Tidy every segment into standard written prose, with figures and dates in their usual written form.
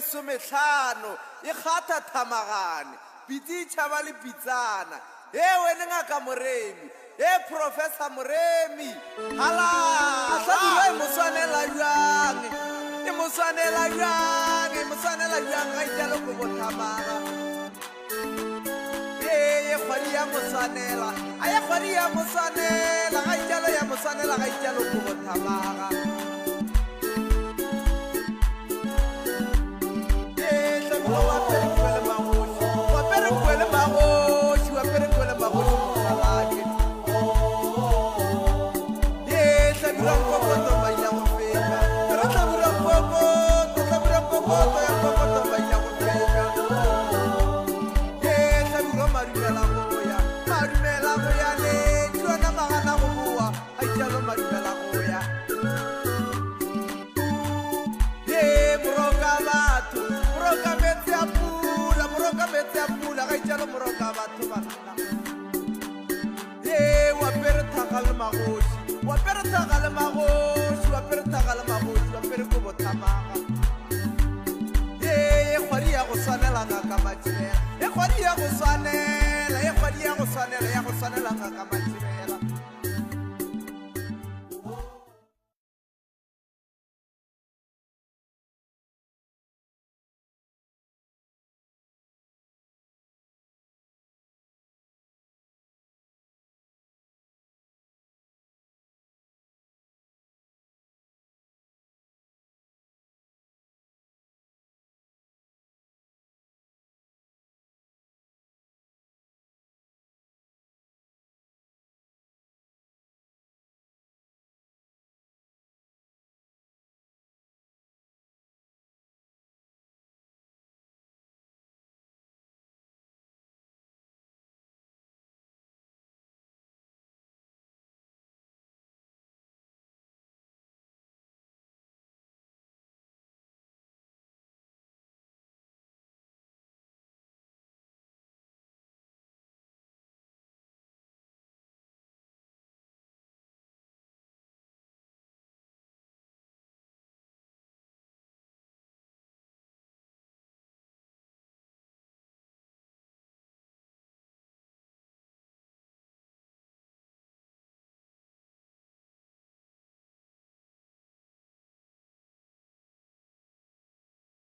Sometlhano e kgatha Thamagane pititša ba le pitsana wena ngaka Moremi Professor Moremi hala ahlabile moswanela jang ga italo go bothamaga kgwadi ya moswanela kgwadi ya moswanela ga italo ya moswanela ga italo go bothamaga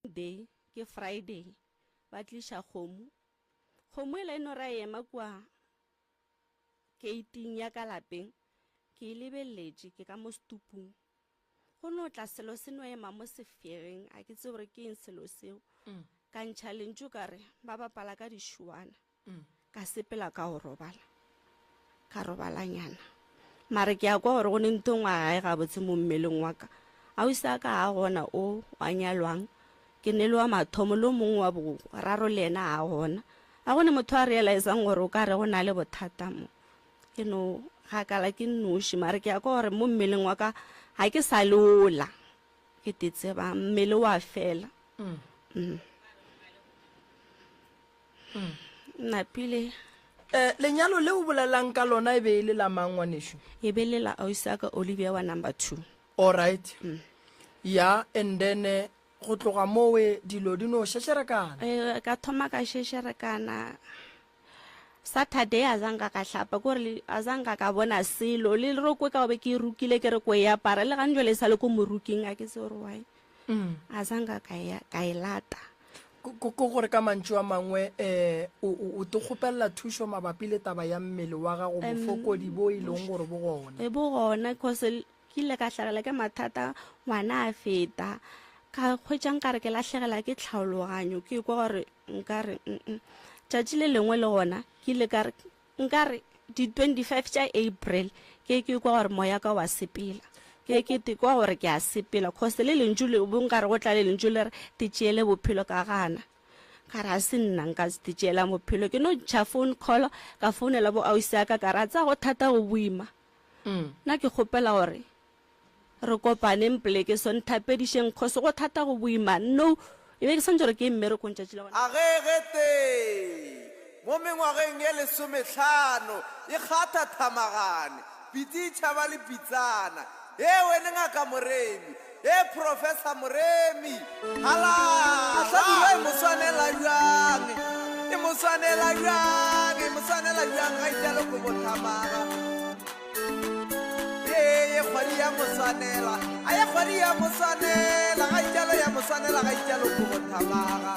Day ke Friday ba tlisha kgomo e no ra ema kwa keiting ya ka lapeng ke lebeletse ke ka mo stupung go no tla selo se no ema mo sefereng a ke tse gore ke eng selo seo ka ntšha lentšu ka re ba bapala ka dišuana ka sepela ka go robala ka robalanyana mare ke ya kwa gore go ne ntho ngwaga ga botse mo mmeleng wa ka a o isa ka a gona o wa nyalwang ke ne le wa mathomo le mongwe wa boraro le ena a gona a gone motho a realizang gore o ka re go na le bothata mo ke no gakala ke nnoši mare ke ya kwa gore mo mmeleng wa ka ga ke sa leola ke tetseba mmele wa fela napile lenyalo le o bolelang ka lona e be e le la mangwanesho e be le la Ausaka Olivia wa number 2 all right ya and then go tloga mowe dilo di no shesherekana ka thoma ka shesherekana Saturday azanga ka hlapa gore azanga ka bona selo le ro kwe ka be ke rukile ke re kwe ya para le ga njole sa le ko moruking a ke se re why azanga ka ilata ko gore ka mantšu a mangwe o te kgopella thušo mabapi le taba ya mmele wa gago bofokodi bo e leng gore bo gona bo gona cause ke ile ka hlagela ke mathata ngwana a feta ka khwetšang ka re ke lahlegela ke tlhaologanyo ke kwa gore nkare tšatši le lengwe le gona ke ile ka re nkare di 25 tša April ke kwa gore moya ka wa sepela ke tekwa gore ke a sepela cause le lentšu le bonkare go tla le lentšu le re tšeele bophelo ka gana ka ra se nna nka se tšeela bophelo ke no tša phone call ka founela bo Ausaka ka ra tsa go thata go boima nna ke kgopela gore re kopane mpleke sonthapedišeng cause go thata go boima no e be ke santse gore ke mmere ko ntšatši la a gegete mo mengwageng ye 15 e kgatha thamagane pititšha ba le pitsana wena ngaka Moremi Professor Moremi hala ahlabile moswanela jang ga italo go bothamaga khwadi ya moswanela aya khwadi ya moswanela ga italo ya moswanela ga italo go bothamaga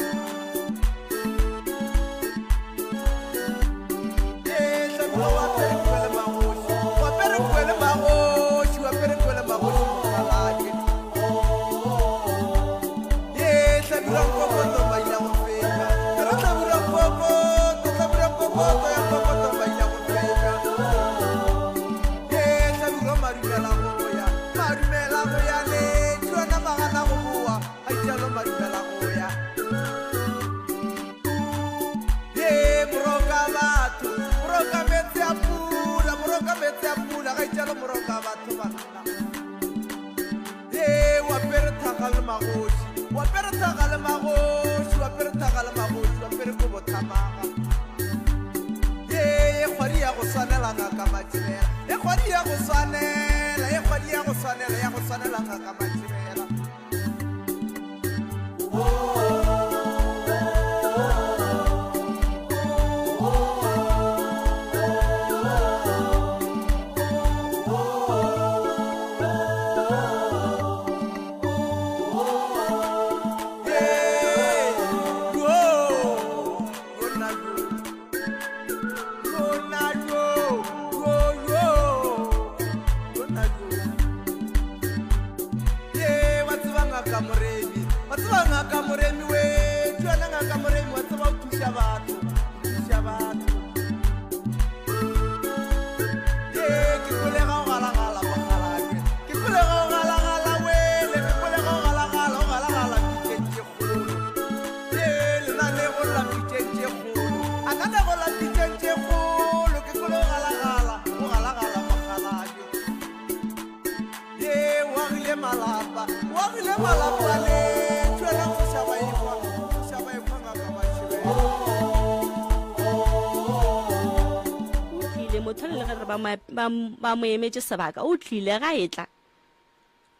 ba mo emetse sebaka o tlile ga etla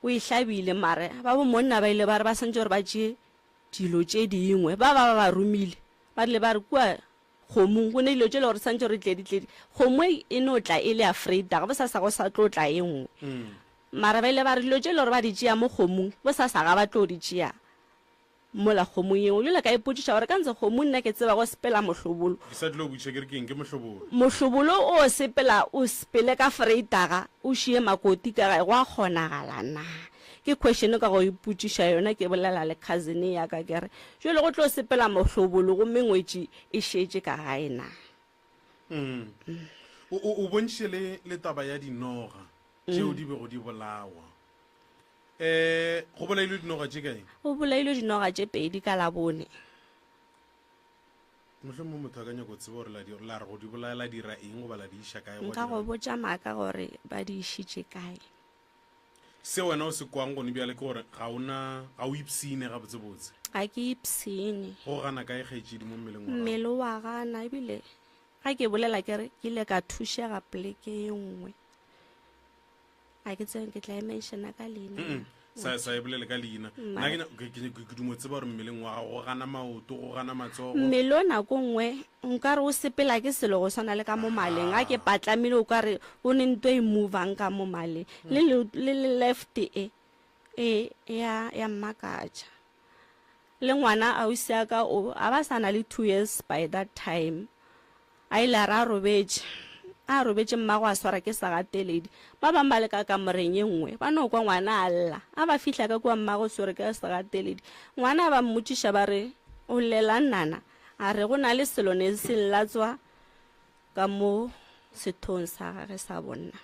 o e hlabile mare ba bo monna ba ile ba re ba sentse gore ba tšee dilo tše dingwe ba rumile ba le ba re kua kgomong go ne dilo tše le gore santse re tledi kgomo e no tla e le afraid ga bo sa go sa tlo tla e nngwe mare ba ile ba re dilo tše le gore ba di tšea mo kgomong bo sa ga ba tlo di tšea mola kgomo yengwe le ka ipotšiša gore ka ntse kgomo nna ke tseba go sepela mohlobolo mohlobolo o sepela o sepele ka freitaga o šie makoti ka ga go a kgonagala na ke question ka go iputšiša yona ke bolela le cousin ya ka ke re jole go tlo sepela mohlobolo gomme ngwetši e šetše ka gae na o bontšhe le taba ya dinoga tšeo di bego di bolawa go bolailwe dinoga tše kae go bolailwe dinoga tše pedi ka labone mohlwe mo motho a ka nyako tseba gore la re go di bolaela dira eng go bala di iša kae nka go botša maaka gore ba di išitše kae se wena o se kwang gone bjale ke gore ga o ipsine ga botsebotse ga ke ipsene go gana kae kgaetšedi mo mmeleng wa gago? mmele wa gana ebile ga ke bolela ke re ke ile ka thušega poleke ye nngwe ga ke tseng ke tla e menšana ka leina sa e bolele ka leina nna ke dumo tseba gore mmeleng wa gago go gana maoto go gana matsogo mmele o nako nngwe nka re o sepela ke selo go swana le ka mo maleng ga ke patlamile o ka re o ne nto e movang ka mo maleng le left ya mmakatša le ngwana a o siaka o a ba sana le 2 years by that time a ile a robetše mmago a swara ke sagateledi ba bangwe ba le ka kamoreng ye nngwe ba no kwa ngwana a lla a ba fihla ka kua mmago swere ke sagateledi ngwana ba mmotšiša ba re o lela nnana a re go na le selo ne se latswa ka mo sethong sa gage sa bonna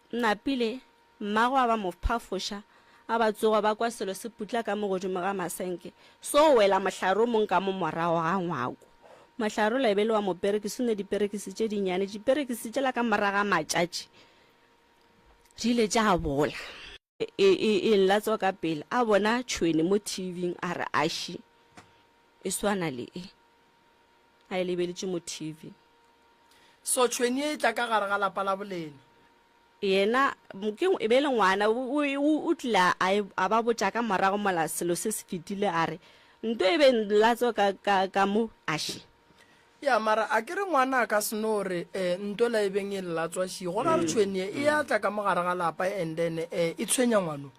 napile mmago a ba mo phafoša a ba tsoga ba kwa selo se putla ka mo godimo ga masenke so wela mohlare o mong ka mo morago ga ngwako mahlaro la ebele wa moperekisi o ne diperekisi tše dinnyane diperekisi tšela ka moraga matšatši di ile tša bola e latswa ka pele a bona tšhwene mo tv a re aši e swana le a e lebeletše mo tv so tšhwene e tla ka gare ga lapa la bolene yena e be le ngwana o tla a ba botša ka morago mola selo se se fetile a re nto e be latswa ka mo aši ya mara a ke re ngwana a ka seno gore nto la e beng e lelatswa ši gona re tšhwene e a tla ka mogare ga lapa and then e tshwenya ngwano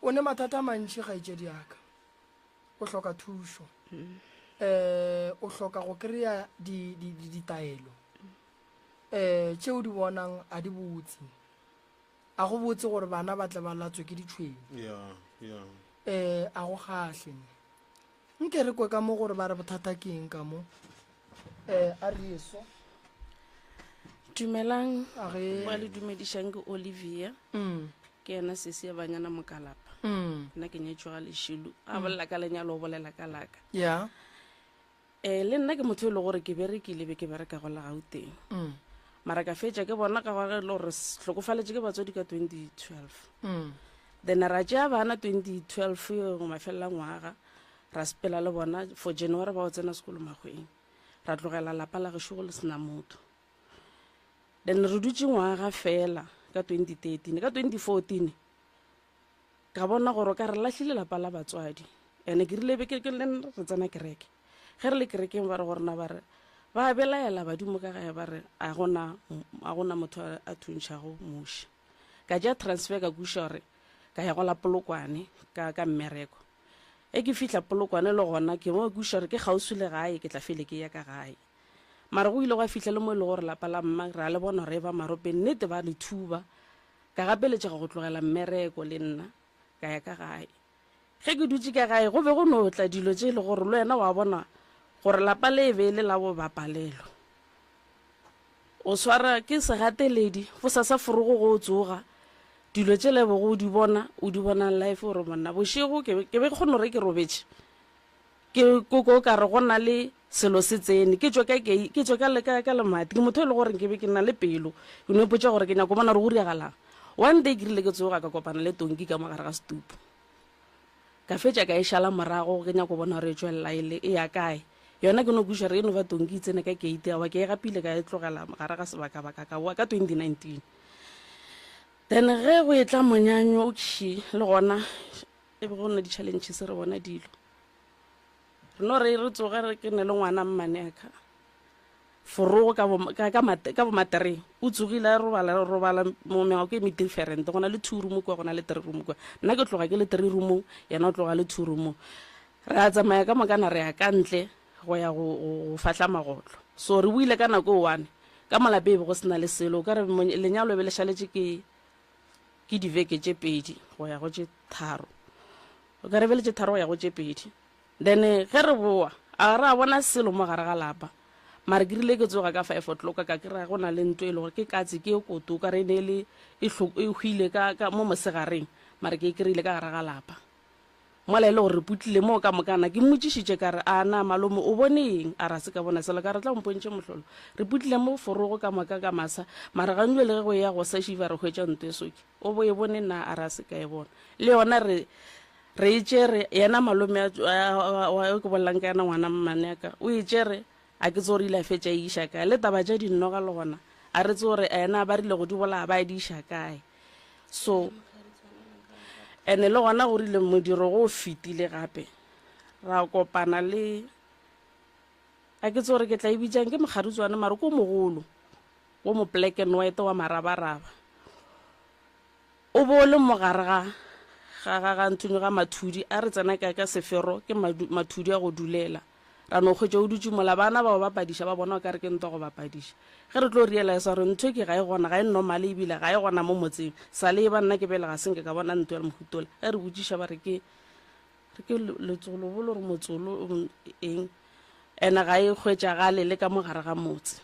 o ne mathata a mantši kgaetšedi yaka o hloka thušo o hloka go kry-a ditaelo tšeo di bonang a di botse a go botse gore bana ba tla ba latswe ke ditšhwene a go kgahle nke re kwe ka mo gore ba re bothata ke eng ka mo a re eso dumelang ba le dumedišang ke Olivia ke yena sese ya banyana mokalapa nna ke nyetšwe ga lešilo a bolela ka lenyalo o bolela ka laka ya le nna ke motho e le gore ke berekile be ke bereka go la Gauteng mara ka fetša ke bona ka gore le gore tlhokofaletše ke batswadi ka 2012 then ra tšea bana 2012 mafelela ngwaga ra sepela le bona for January ba o tsena sekolo Makgweng ra tlogela lapa la gešo go le sena motho then re dutše ngwaga fela ka 2013 ka 2014 ka bona gore ka re lahlile lapa la batswadi ene ke rile beke ke le re tsena kereke ge re le kerekeng ba re gorena ba re ba belaela badimo ka gae ba re a gona motho a thuntšhago moši ka ja transfer ka kuša gore ka ya go la Polokwane ka mmereko e ke fihla Polokwane le gona ke mo kuša gore ke kgauswi le gae ke tla fele ke ya ka gae mara go ile go a fihla le mo e le gore lapa la mma re a le bona re ba marope nnete ba le thuba ka gapeletša go tlogela mmereko le nna ka ya ka gae ge ke dutse ka gae go be go no tla dilo tše e le gore le wena wa bona gore lapa le be le la bo bapalelo o swara ke segateledi go sa forogo go tsoga dilo tše le bo go di bona o di bona life gore monna bošego ke be kgone gore ke robetše ke koko ka re go na le selo se tsene ke tswa ka lemati ke motho e le gore ke be ke na le pelo ke no ipotša gore ke nyako bona re go riagalang one day ke rile ke tsoga ka kopana le tonki ka mogare ga setupu ka fetša ka e šala morago ke nyako bona gore e tswelela e ya kae yona ke no kuša re eno ba tonki tsene ka keite wa ke e gapile ka e tlogela mogare ga sebaka-baka ka boa ka 2019 then ge go e tla monyanyo okši le gona e be go nna di-challenges re bona dilo re no re tsoga ke ne le ngwana mmaneka forogo ka bomatereng o tsogile a robala mo mengwako e different go na le 2 room kwa go na le 3 room kwa nna ke tloga ke le 3 room yena o tloga le 2 room re a tsamaya ka mokana re ya ka ntle go ya go fatla magotlo so re buile ka nako one ka malape e be go sena le selo ka re lenyalo be le šaletše ke diveke tše pedi go ya go tše tharo o ka re be le tše tharo go ya go tše pedi then ge re boa a re a bona selo mo gare ga lapa mare ke rile ke tsoga ka 5 o'clock ka ke ra go na le ntho e le gore ke katse ke e koto ka re ne le e hwile ka mo mosegareng mare ke rile ka gare ga lapa mola ile gore re putlile mo ka mokana ke mmotsišitše ka re a na malome o boneng a ra se ka bona selo ka re tla mpontše mohlolo re putlile mo forogo ka moka ka masa mare gantšwe le ge go ya go sa šiva re hwetša ntho e soke o bo e bone na a ra se ka e bona le yona re e tšere yena malome wa ke bolelang ka yana ngwana mmane yaka o e tšere a ke tse gore ile a fetša e iša kae le taba tša dinnoga le gona a re tse gore ena ba rile go di bola ba di iša kae so ene le gona go rile modiro go fetile gape ra kopana le a ke tse gore ke tla e bitsang ke mokgarutswane mare ko mogolo wo mo black and white wa marabaraba o bo le mogare ga nthong ga mathudi a re tsena ka sefero ke mathudi a go dulela ra no kgwetša o dutse mola bana ba ba bapadiša ba bona o ka re ke ntwa go bapadiša ge re tlo realize gore ntho ke ga e gona ga e normale ebile ga e gona mo motseng sa le ba nna ke bele ga senke ka bona ntho ya mohutola ge re botsiša ba re ke letsolo bolo gore motsolo eng ene ga e kgwetša gale le ka mogare ga motse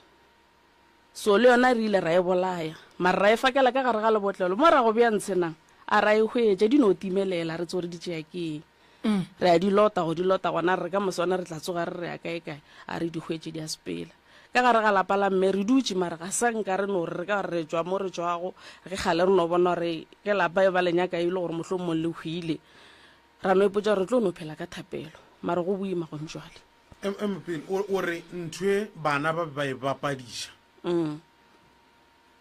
so le yona re ile ra e bolaya mare ra e fakela ka gare ga lebotlelo mo ra go bja ntshenang a ra e hwetša di no timelela re tsore di tšea ke re a di lota gona re ka moswana re tla tsoga re ya kae a re di hwetše di a sepela ka gare ga lapa la mme re dutse mare ga sa nka re no re ka re tswa mo re tswago ge gale re no bona re ke lapa e ba lenyaka e le gore mohlomong le hwile ra no ipotsa re tlo no phela ka thapelo mare go boima go ntšwale mpele o re ntho bana ba e bapadiša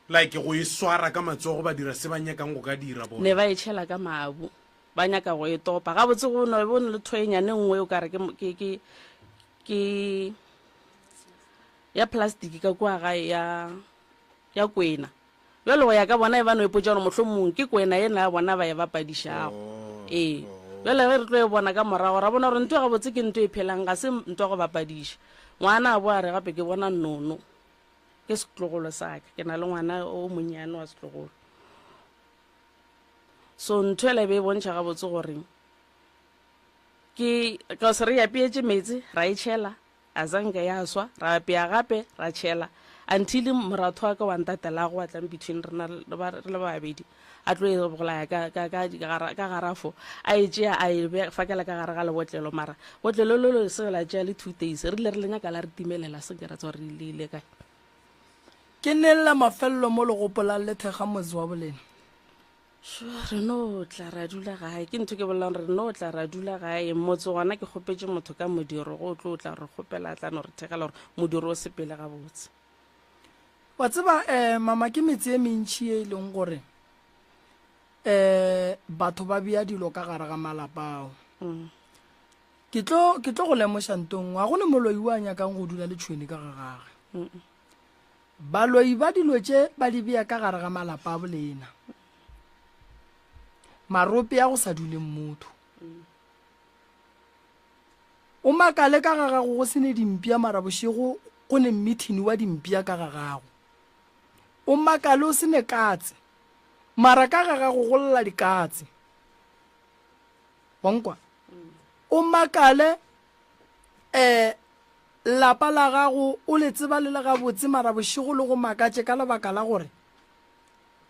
like go e swara ka matsogo ba dira se ba nyakang go ka dira bona ne ba e tšhela ka mabu ba nyaka go e topa ga botse go no bone le thoenyane nngwe o ka re ke ya plastic ka kwa ga ya kwena bjale go ya ka bona e ba no ipotsa gore mohlomong ke kwena ena ya bona ba e bapadišago bjale ge re tlo e bona ka morago ra bona gore ntho ga botse ke ntho e phelang ga se ntho go bapadiša ngwana a bo a re gape ke bona nono ke setlogolo sa ka ke na le ngwana o monnyane wa setlogolo so ntho ele be e bontšha ga botse gore ka se re apeetse metsi ra e tšhela a zanka ya swa ra apea gape ra tšhela until moratho wa ka wa ntatelago wa tlang between rena le babedi a tlo e bolaya ka garafo a e tšea a e fakela ka gare ga lebotlelo mara botlelo lo se la tšea le 2 days re ile re lenyaka la re timelela se ke ra tswa re ile kae ke nella mafello mo le gopola le thega motse wa bolena re no tla ra dula gae ke ntho ke bolelang re no tla ra dula gae motse gona ke kgopetse motho ka modiro go tlo tla re kgopela tla no re thegela gore modiro o sepele ga botse wa tseba mama ke metse e mentši e leng gore batho ba bia dilo ka gare ga malapa ao ke tlo go lemoša ntong ga gone moloi wa nyakang go dula le tšhweni ka gagage baloi ba dilo tše ba di bea ka gare ga malapa a bolena marope ya go sa duleng motho o makale ka gagago go sene dimpia mara bošego go ne mmithini wa dimpia ka gagago o makale o sene katse mara ka gagago go lla dikatse bonkwa o makale lapa la gago o le tseba le ga botse mara bošego le go makatše ka lebaka la gore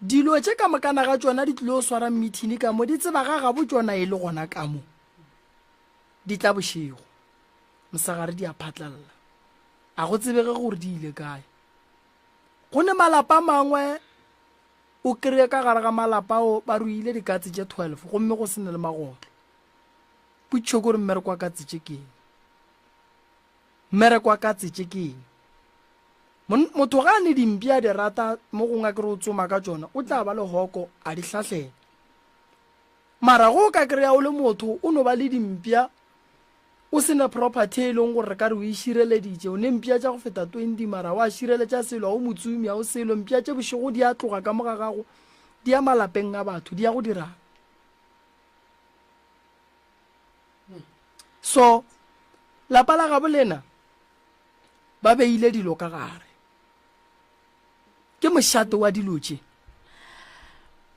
dilo tše ka mokana ga tšona di tlile o swara mmithini ka mo di tseba ga gabo tšona e le gona ka mo di tla bošego mosagare di a phatlalela a go tsebege gore di ile kae go ne malapa mangwe o kry-e ka gare ga malapa o ba ruile dikatse tše 12 gomme go sene le magotlo potšo kore mmereko wa katse tše keng mmereko wa katse tše keng motho ga ne dimpia di rata mo gongwe kere o tsoma ka tšona o tla ba le hoko a di hlahlela mara go ka kry-a o le motho o no ba le dimpia o sena property e leng gore ka re o e šireleditše o ne mpia tša go feta 20 mara wa šireletša selo o motsumi a o selo mpia tše bošego di a tloga ka moga gago di a malapeng a batho di a go dirang so lapa la gabo lena ba beile dilo ka gare ke mošate wa dilo tše.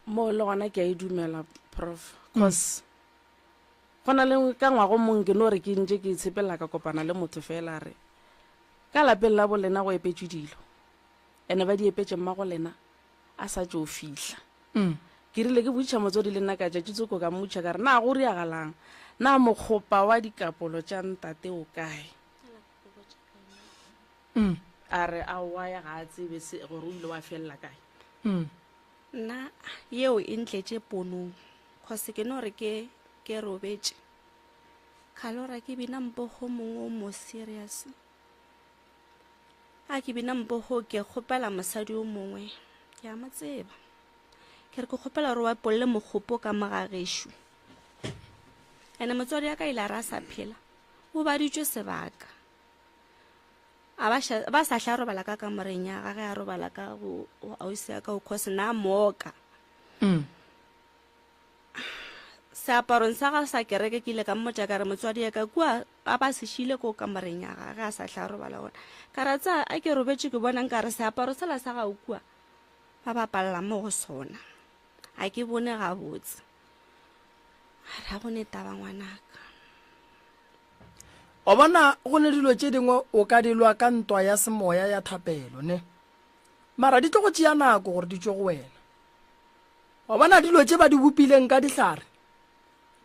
mo le gona ke a e dumela prof cause go na le ka ngwago mongwe ke no re ke ntse ke itshepela ka kopana le motho fela re ka lapeng la bolena go epetswe dilo ene ba di epetse mmago lena a sa tšo fihla ke rile ke botša motswadi le nna ka tšatši tsoko ka mmotša ka re na go riagalang na mokgopa wa dikapolo tša ntate o kae a re a waya ga a tsebe gore o ile wa felela kae nna yeo e ntletše ponong cause ke no re ke robetše kgalora ke bina mpogo mongwe o mo serious a ke bina mpogo ke kgopela mosadi o mongwe ke a mo tseba ke re ke kgopela gore wa polle mogopo ka mogagešo ene motswadi ya ka ile a re a sa phela o baditšwe sebaka ba sa hla robala ka kamoreng ya gage a robala ka go ausi ya ka o cause na moka seaparong sa ga sa kereke ke ile ka mmotša ka re motswadi ya ka kua a ba sešile ko kamoreng ya gage a sa hla robala gona ka ratsa a ke robetše ke bonang ka re seaparo sela sa gao kua ba bapalela mo go sona a ke bone gabotse a bone taba ngwanaka o bona go ne dilo tše dingwe o ka dilwa ka ntwa ya semoya ya thapelo ne mara di tlo go tšea nako gore di tšwe go wena o bona dilo tše ba di bopileng ka dihlare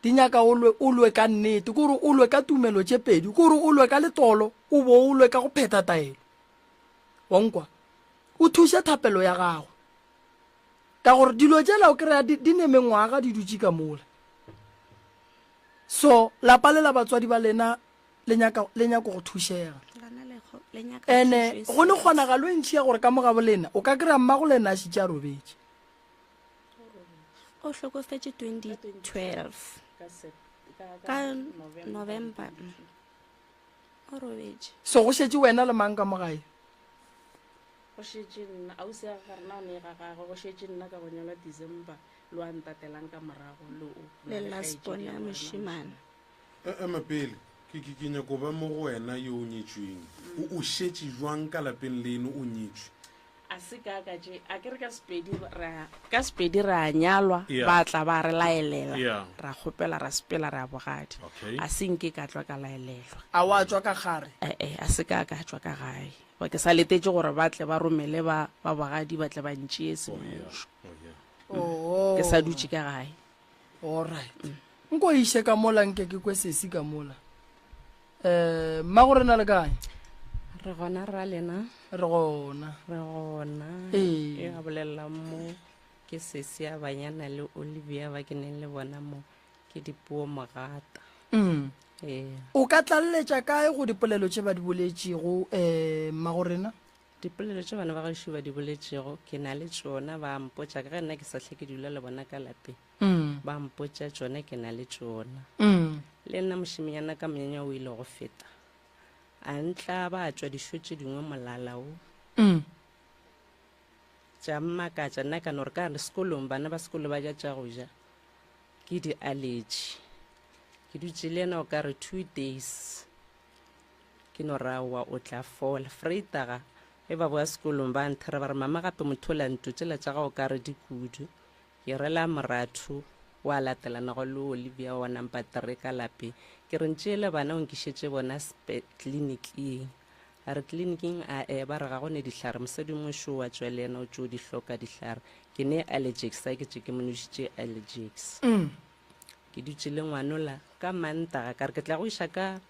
di nyaka o lwe ka nnete kore o lwe ka tumelo tše pedi kore o lwe ka letolo o bo o lwe ka go pheta taelo wonkwa o thuše thapelo ya gago ka gore dilo tšela o kry-a di ne mengwaga di dutše ka mola so lapa le la batswadi ba lena le nyako go thušega ene go ne kgonagalo e ntšhi ya gore ka mogabo lena o ka kry-a mmago lena a šitše a robetše o hlokofetše 2012 ka November o robetše so go šetše wena le mang ka mogae go šetše nna ausi ya gare na o ne ga gagwe go šetše nna ka bonyalwa December le wa ntatelang ka morago le laspone ya mošimane mapele ke nyako ba mo go wena yo o nyetšweng o šetše jwang ka lapeng leno o nyetšwe a se ka tše a ke re ka sepedi re a nyalwa ba tla ba re laelela ra kgopela ra sepela re a bogadi a senke ka tšwa ka laelelwa a wa tšwa ka gare a se ka tšwa ka gae ba ke sa letetše gore ba tle ba romele ba bogadi ba tle ba ntšee semmušo ke sa dutše ka gae allright nko iše ka mola nke ke kwe sesi ka mola mma gore na le kae re gona ra lena re gona e ga bolelela mo ke sesi ya banyana le Olivia ba ke neng le bona mo ke dipuo mogata o ka tlalletša kae go dipolelo tše ba di boletšego mma gorena dipolelo tše bana ba gašo ba di boletšego ke na le tšona ba mpotša ka ge nna ke sa hle ke dula le bona ka lapeng ba mpotša tšona ke na le tšona le nna mošiminyana ka monyanya o ile go feta a ntla ba tšwa dišo tše dingwe molala o tša mmakatša nna ka no re ka re sekolong bana ba sekolo ba ja tša go ja ke di-allergy ke dutše le ena o ka re 2 days ke no rawa o tla fola freitaga e ba boa sekolong ba nthera ba re mama gape motho o la ntotšela tša gago ka re di kudu ke rela moratho wa latelanago le Olivia wa number 3 ka lapeng ke re ntšeele bana o nkišetše bona tleliniking a re tleliniking ba re ga go ne dihlare mosadi mošo wa tšwa le ena o tšeo di hloka dihlare ke ne allergics a ke tše ke monošitše allergics ke dutše le ngwanola ka mantaga ka re ke tla go iša ka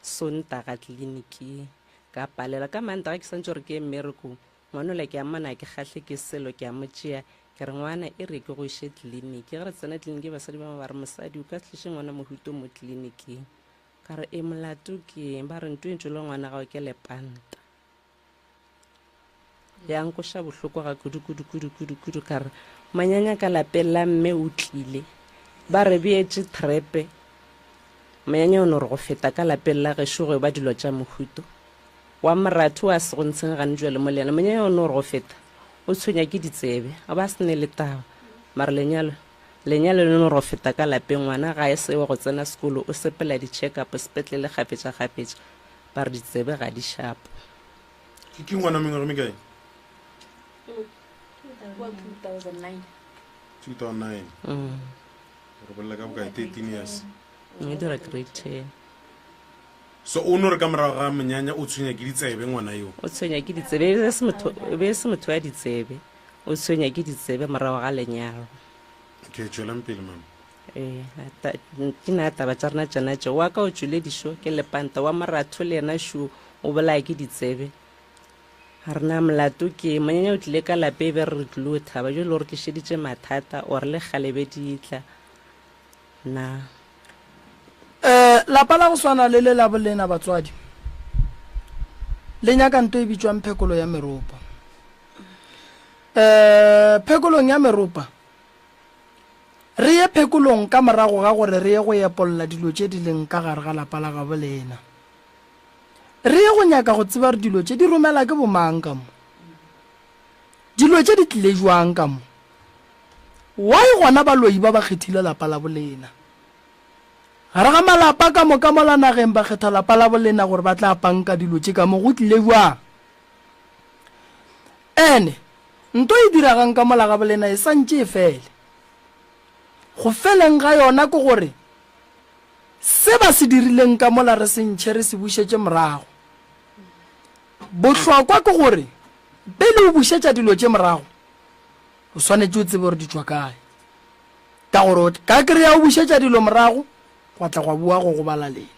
sontaga tleliniking ka palela ka mantaga ke santse gore ke mmerekong ngwanola ke amana ke kgahle ke selo ke a motšea ke re ngwana e re ke go iše tleliniki ge re tsena tleliniki basadi ba ba re mosadi o ka tliše ngwana mohuto mo tleliniking ka re e molato ke ba re nto e ntšo le ngwana gao ke lepanta ya nkoša bohloko ga kudu ka re manyanya ka lapeng la mme o tlile ba re beetše trepe manyanya o ne re go feta ka lapeng la gešo go ba dilo tša mohuto wa moratho wa se go ntsheng gane jwa le mo le ena manyanya o ne re go feta o tshwenya ke ditsebe a ba se ne le taba mare lenyalo le no ro feta ka lapeng ngwana ga e se wa go tsena sekolo o sepela di-check up sepetlele kgapetša ba re ditsebe ga di shapo ke ngwana mengwe me kae 2009 re bolela ka bokae 13 years e dira grade 10 so o no re ka morago ga monyanya o tshwenya ke ditsebe ngwana yo o tshwenya ke ditsebe be se motho wa ditsebe o tshwenya ke ditsebe morago ga lenyalo ke tswelang pele mama ke na taba tsa rena tsana tse wa ka o tswile dišo ke lepanta wa moratho le yena šo o bolaya ke ditsebe ga rena molato ke monyanya o tlile ka lape be re tlile o thaba jo le gore ke šeditše mathata ore le galebe ditla na lapa la go swana le le la bolena batswadi le nyaka nto e bitswang phekolo ya meropa phekolong ya meropa re ye phekolong ka morago ga gore re ye go epolola dilo tše di leng ka gare ga lapa la ga bolena re ye go nyaka go tseba re dilo tše di romela ke bomang ka mo dilo tše di tlile jwang ka mo why gona baloi ba ba kgethile lapa la bolena gare ga malapa ka moka mo la nageng ba kgetha lapa la bolena gore ba tla panka dilo tše ka mo go tlile jwang ene nto e diragang ka mola ga bolena e santše e fele go feleng ga yona ke gore se ba se dirileng ka mola re sentšhe re se bušetše morago bohlokwa ke gore pele o bušetša dilo tše morago o swanetše o tsebe gore di tšwa kae ka gore ka kry-a o bušetša dilo morago wa tla gwa bua go bala lena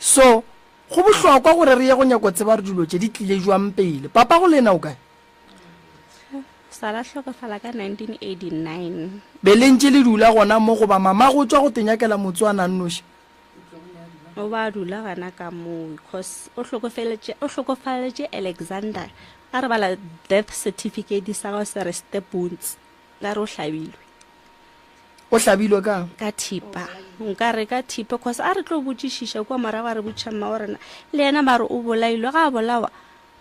so go bohlokwa gore re ye go nyako tseba re dilo tše di tlile jwang pele papa go lena o kae sala hlokofala ka 1989 be le ntše le dula gona mo goba mama go tswa go tenyakela motse wa nannoši o ba dula gana ka moo because o hlokofaletše alexander a re bala death certificate sa go se re stepons ka re o hlabilwe o hlabilwe kang ka thipa nka re ka thipa because a re tlo botšišiša kwa morago a re botšhamma gorena le yena mare o bolailwe ga a bolawa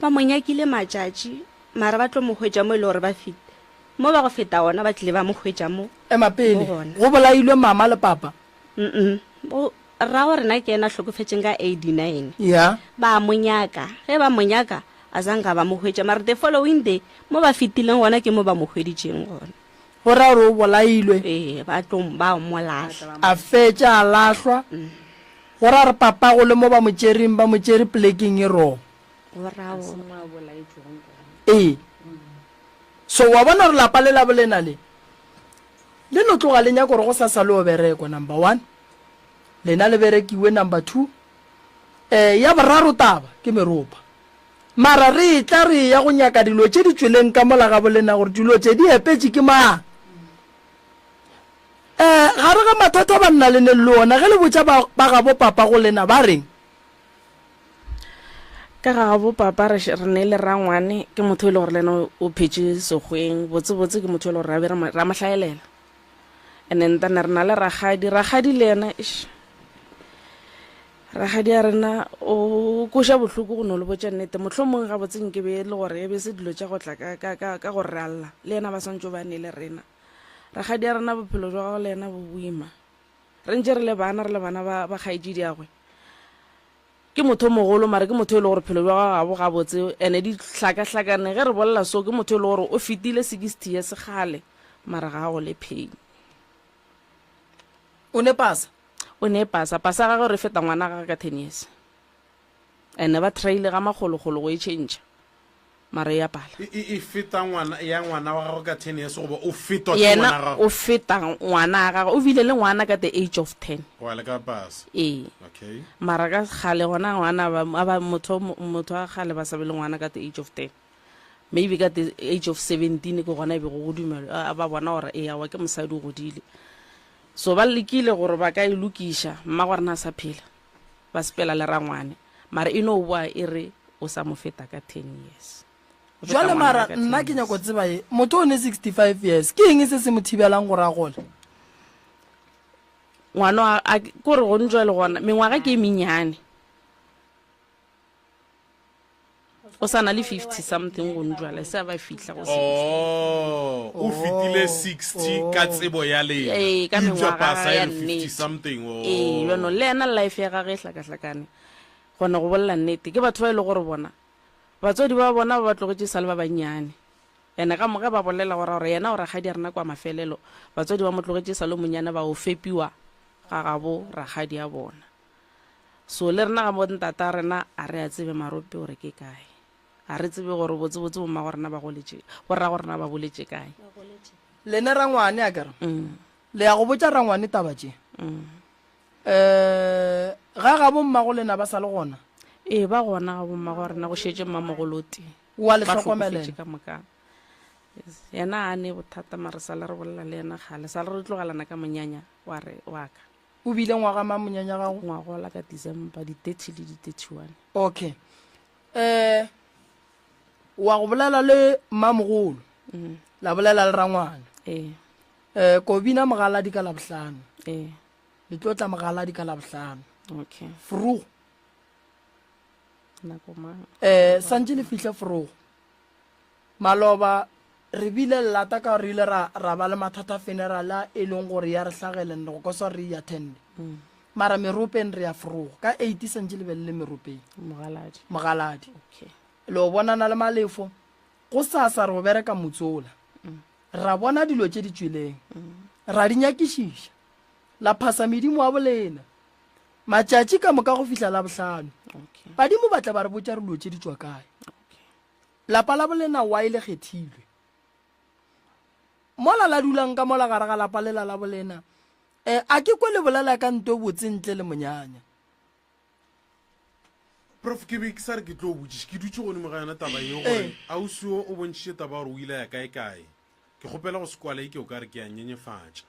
ba monyakile matšatši mare ba tlo mo hwetša mo e le gore ba fete mo ba go feta ona ba tlile ba mo hwetša mo emapele Mo gona. go bolailwe mama le papa ra go rena ke ena hlokofetseng ka 89 ya ba monyaka ge ba monyaka a zanka ba mo hwetša mare the following day mo ba fetileng gona ke mo ba mo hweditšeng gona go ra gore o bolailwe ee ba molatlha a fetša a lahlwa go ra re papa go le mo ba mo tšere plekeng e ro gorao ee so wa bona gore lapa le la bolena le no tloga le nyako gore go sa sale o berekwa number 1 lena le berekiwe number 2 ya boraro taba ke meropa mara re tla re ya go nyaka dilo tše di tsweleng ka mola ga bolena gore dilo tše di epetše ke mang gare ga mathata ba nna le ne le ona ge le botša ba gabo papa go lena ba reng ka ga bo papa re ne le rangwane ke motho e le gore le ena o phetse segweng botsebotse ke motho e le gore ra mahlaelela and then tane re na le ragadi le ena ragadi ya rena o koša bohloko go no le botša nnete motlho mongwe ga botseng ke be le gore e be se dilo tša go tla ka go ralla le ena ba swantse ba ne le rena ragadi ya rena bophelo jwa gago le ena bo boima re ntse re le bana ba kgaedidi agwe ke motho mogolo mare ke motho e le gore phelo jwa gago ga botse ene di hlakahlakane ge re bolela so ke motho e le gore o fetile 60 years gale mare ga go le pain o ne pasa pasa ga go re feta ngwana ga ka 10 years ene ba traile ga magologolo go e change mare ya pala e feta ngwana wa gago ka 10 years goba o fetwa ke ngwana yena gago o feta ngwana ga o bile le ngwana ka the age of 10 wa le ka pasa okay mara ka gale gona ngwana ba motho a gale ba sa be le ngwana ka the age of 10 maybe ka the age of 17 ke gona e be go dumela ba bona gore e ya wa ke mosadi go dile so ba lekile gore ba ka ilukisha mma gore na sa phela ba sepela le rangwane mara e no bua e re o sa mo feta ka 10 years jwale mara nna ke nyako tseba e motho o ne 65 years ke eng se se mo thibelang gore a gole ngwana kore go ntjwa le gona mengwaga ke menyane o sana le 50 something go ntjwa le sa ba fitla go o fitile 60 ka tsebo ya le ka mengwaga ya 50 something yona le ena life ya gage hlakahlakane gona go bolla nnete ke batho ba ile gore bona batswadi ba bona ba tlogetse sale ba banyane ene ka moge ba bolela gore yena o ragadi a rena kwa mafelelo batswadi ba mo tlogetse sa lo monyana ba o fepiwa ga gabo ragadi a bona so le rena ga mo ntata rena a re a tsebe marope gore ke kae a re tsebe gore botsebotse bomma go rena ba goletse borra go rena ba boletse kae lene rangwane a kere le ya go botsa rangwane taba tše ga ga bomma go lena ba sa le gona ee ba gona ga bomma go rena go šetse mmamogolote wa le ba hlokomelela tlhokofetše ka moka yena a ne bothata mare sa le re bolela le yena gale sa le re tlogelana ka monyanya wa ka o bile ngwaga ma monyanya gago ngwagola ka december di-30 le di-31 okay wa go bolela le mmamogolo la bolela le rangwane ko bina mogaladi ka labohlano le tlo tla mogaladi ka labohlano okay frugo nako mang santse le fitlhe frugo maloba re bile lata ka re ile ra ba le mathata funeral a e leng gore ya re hlagele nne go kosa re ya attend mara meropeng re ya frugo ka 80 santse le belle meropeng mogaladi okay le o bonana le malefo go sasa re go bereka motsola ra bona dilo tše di tsweleng ra di nyakišiša la phasa medimo wa bolena matšatši ka moka go fihla la bohlano okay badimo ba tla ba re botša re dilo tše di tswa kae lapa la bolena wa ile kgethilwe mola la dulang ka mola gare ga lapa lela la bolena a ke kwe le bolela ka nto botse ntle le monyanya prof ke be ke sa re ke tlo botsiše ke dutse gone mo ga yona taba eo gore ausio o bontšhitše taba gore o ile ya kae ke kgopela go sekwala ke o ka re ke a nyenyefatša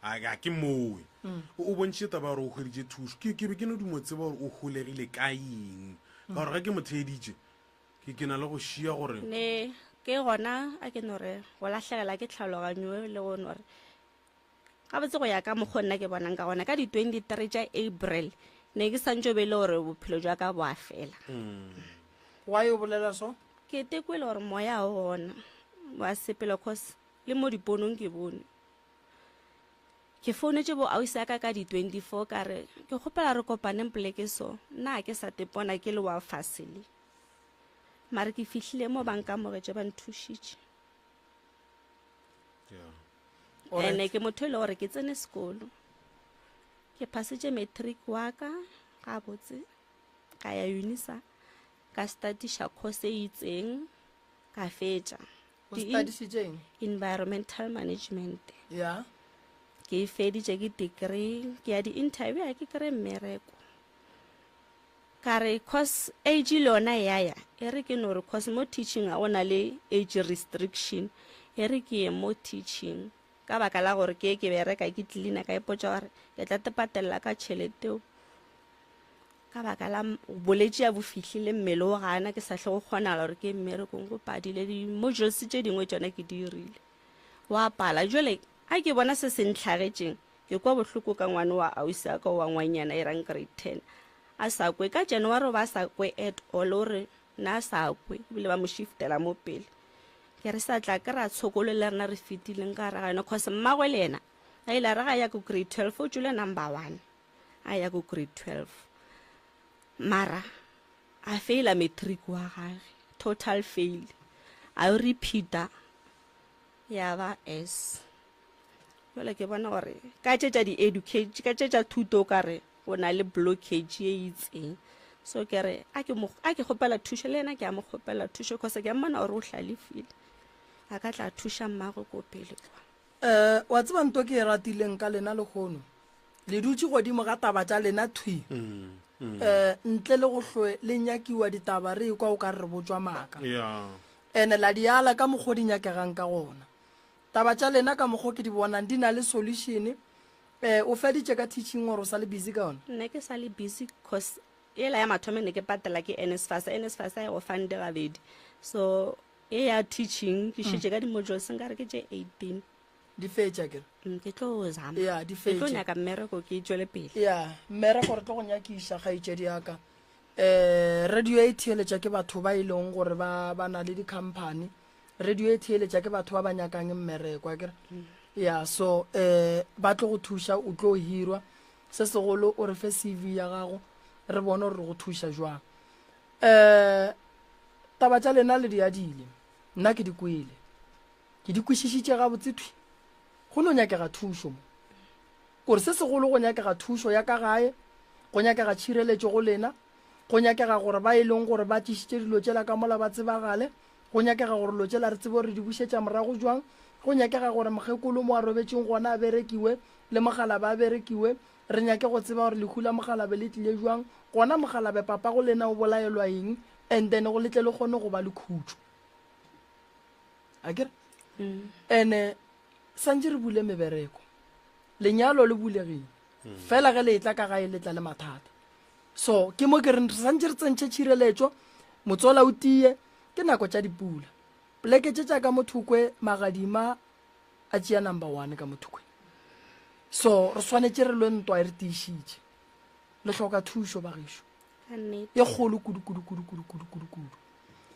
a ke mowe o bontšhitše taba gore o hweditše thuso ke be ke no dumo tseba gore o holegile kaeng ka gore ga ke motheditše ke na le go šia gore ne ke gona a ke nore go lahlegela ke tlhaloganyo le go nore ga botse go ya ka mokgwa nna ke bonang ka gona ka di-23 tša April ne ke santse be le gore bophelo jwa ka bo a fela wa e o bolela so ke tekwele gore moya o gona wa sepelo cause le mo diponong ke bone ke founetse bo ausi aka ka di-24 ka re ke kgopela re kopaneng poleke so nna ke sa tepona ke le wa fasile mare ke fihlile mo banka mogetse ba nthušitše ene ke motho e le gore ke tsene sekolo ke phasitše matric wa ka ga botse ka ya unisa ka statiša course e itseng ka fetša o studišitšeng environmental management ya ke e feditše ke degree ke ya di-interview a ke kry mmereko ka re cause age le yona yaya e re ke nore cause mo teaching a ona le age restriction e re ke ye mo teaching ka baka la gore ke bereka ke tlilina ka ipotsa gore ke tla tepatelela ka tšheleteo ka baka la boletše ya bo fihlile mmele o gana ke sa tle go kgonala gore ke mmerekong go padile di-modules tše dingwe tsona ke dirile wa pala jale a ke bona se se ntlhagetseng ke kwa bohloko ka ngwane wa ausi aka wa ngwanyana e rang grade 10 a sa kwe ka January ba sa kwe at all ore na sa kwe bile ba mo shiftela mo pele ke re sa tla ke ra tshokolo le rena re fitileng ka ra gana cause mmagwe le ena a ile ra ga ya go grade 12 o jule number 1 a ya go grade 12 mara a faila matric wa gage total fail a repeata ya ba S jole ke bona gore ka tšetša di-educate ka tšetša thuto ka re o na le blockage e itseng so ke re a ke kgopela thušo le ena ke a mo kgopela thušo cause ke a mmona gore o hlalefile a ka tla thuša mmago ko pele kwa wa tseba nto ke e ratileng ka lena le kgono le dutse godimo ga taba tša lena thui ntle le go hlwe le nyakiwa ditaba re kwa o ka re botswa maaka ene la diala ka mokgwa di nyakegang ka gona taba tša lena ka mokgwa ke di bonang di na le solution o feditše ka teaching gore o sa le busy ka ona nne ke sa le busy cause ela ya mathome ne ke patela ke NSFAS ya go fande gabedi so e ya teaching ke šetše ka di-modules nka re ke tše 18 di fetša kere ke tlo zama ya di ke tlo fetša nyaka mmereko ke tšwele pele ya mmereko re tlo go nyakiša kgaetšedi yaka radio e theeletša ke batho ba e leng gore ba na le di-company radio e theeletša ke batho ba ba nyakang mmereko akere ya so ba tlo go thuša o tlo hirwa se segolo o re fe CV ya gago re bone gore re go thuša jwang taba tša lena le di adile nna ke di kwele ke di kwešišitše gabotse thwi go no nyakega thušo mo gore se segolo go nyakega thušo ya ka gae go nyakega tšhireletšo go lena go nyakega gore ba e leng gore ba tišitše dilo tšela ka mola ba tsebagale go nyakega gore lo tšela re tsebe gore di bušetša morago jwang go nyakega gore mokgekolo mo a robetšeng gona a berekiwe le mogalabe a berekiwe re nyake go tseba gore lehu la mogalabe le tlile jwang gona mogalabe papa go lena o bolaelwa eng and then go letle le kgone go ba le khutšo a kere ene santse re bule mebereko lenyalo le bulegile fela ge le tla ka gae le tla le mathata so ke mo ke re santse re tsentšhe tšhireletšo motsola o tie ke nako tša dipula poleke tše tša ka mothokwe magadima a tšea number 1 ka mothokwe so re swanetše re lwe ntwa e re tiišitše le hloka thušo bagešo e kgolo kudu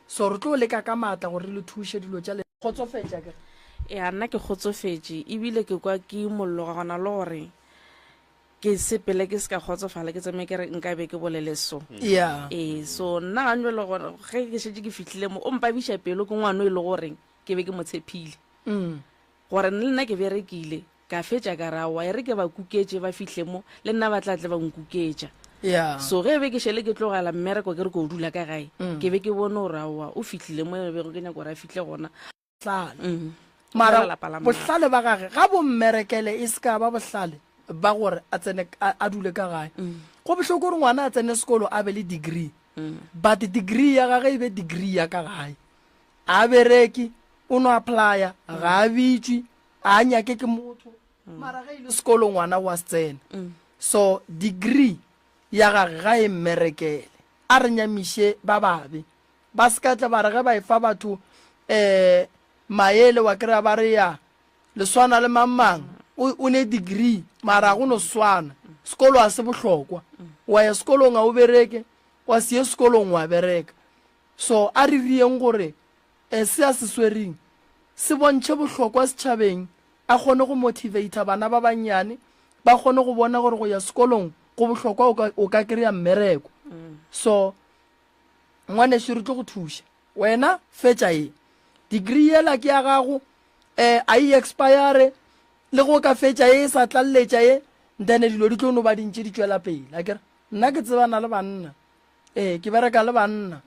so re tlo leka ka maatla gore re le thuše dilo tša le kgotsofetša ke ya nna ke kgotsofetse ebile ke kwa ke mollo ga gona le gore ke sepele ke se ka kgotsofala ke tsamaye ke re nka be ke bolele so ya so nna ga njwele gore ge ke šetse ke fitlhile mo o mpabiša pelo ke ngwano e le goreng ke be ke mo tshepile gore le nna ke berekile ka fetša ka rawa e re ke ba kuketse ba fitlhe mo le nna ba tlatle ba nkuketša so ge be ke šele ke tlogela mmereko ke re ko o dula ka gae ke be ke bone gore aowa o fitlhile mo bego ke nyako gore a fitlhe gona mara bohlale ba gage ga bo mmerekele e se ka ba bohlale ba gore a dule ka gae go bohloko gore ngwana a tsene sekolo a be le degree but degree ya gage e be degree ya ka gae a bereki o no applya ga a bitšwe a nyake ke motho mara ge ile sekolo ngwana wa se tsena so degree ya gage ga e mmerekele a re nyamiše ba babe ba se ka tla ba re ge ba e fa batho maele wa kry-a ba re ya le swana le mamang o ne degree mara go no swana sekolo a se bohlokwa wa ya sekolong a o bereke wa se ye sekolong wa bereka so a re rieng gore se a se swereng se bontšhe bohlokwa setšhabeng a kgone go motivata bana ba bannyane ba kgone go bona gore go ya sekolong go bohlokwa o ka kry-a mmereko so ngwaneso re tlo go thuša wena fetša e degree yela ke ya gago a e expire le go ka fetša e sa tlalletša e then dilo di tlo no ba dintše di tšwela pele akere nna ke tsebana le banna ke bereka le banna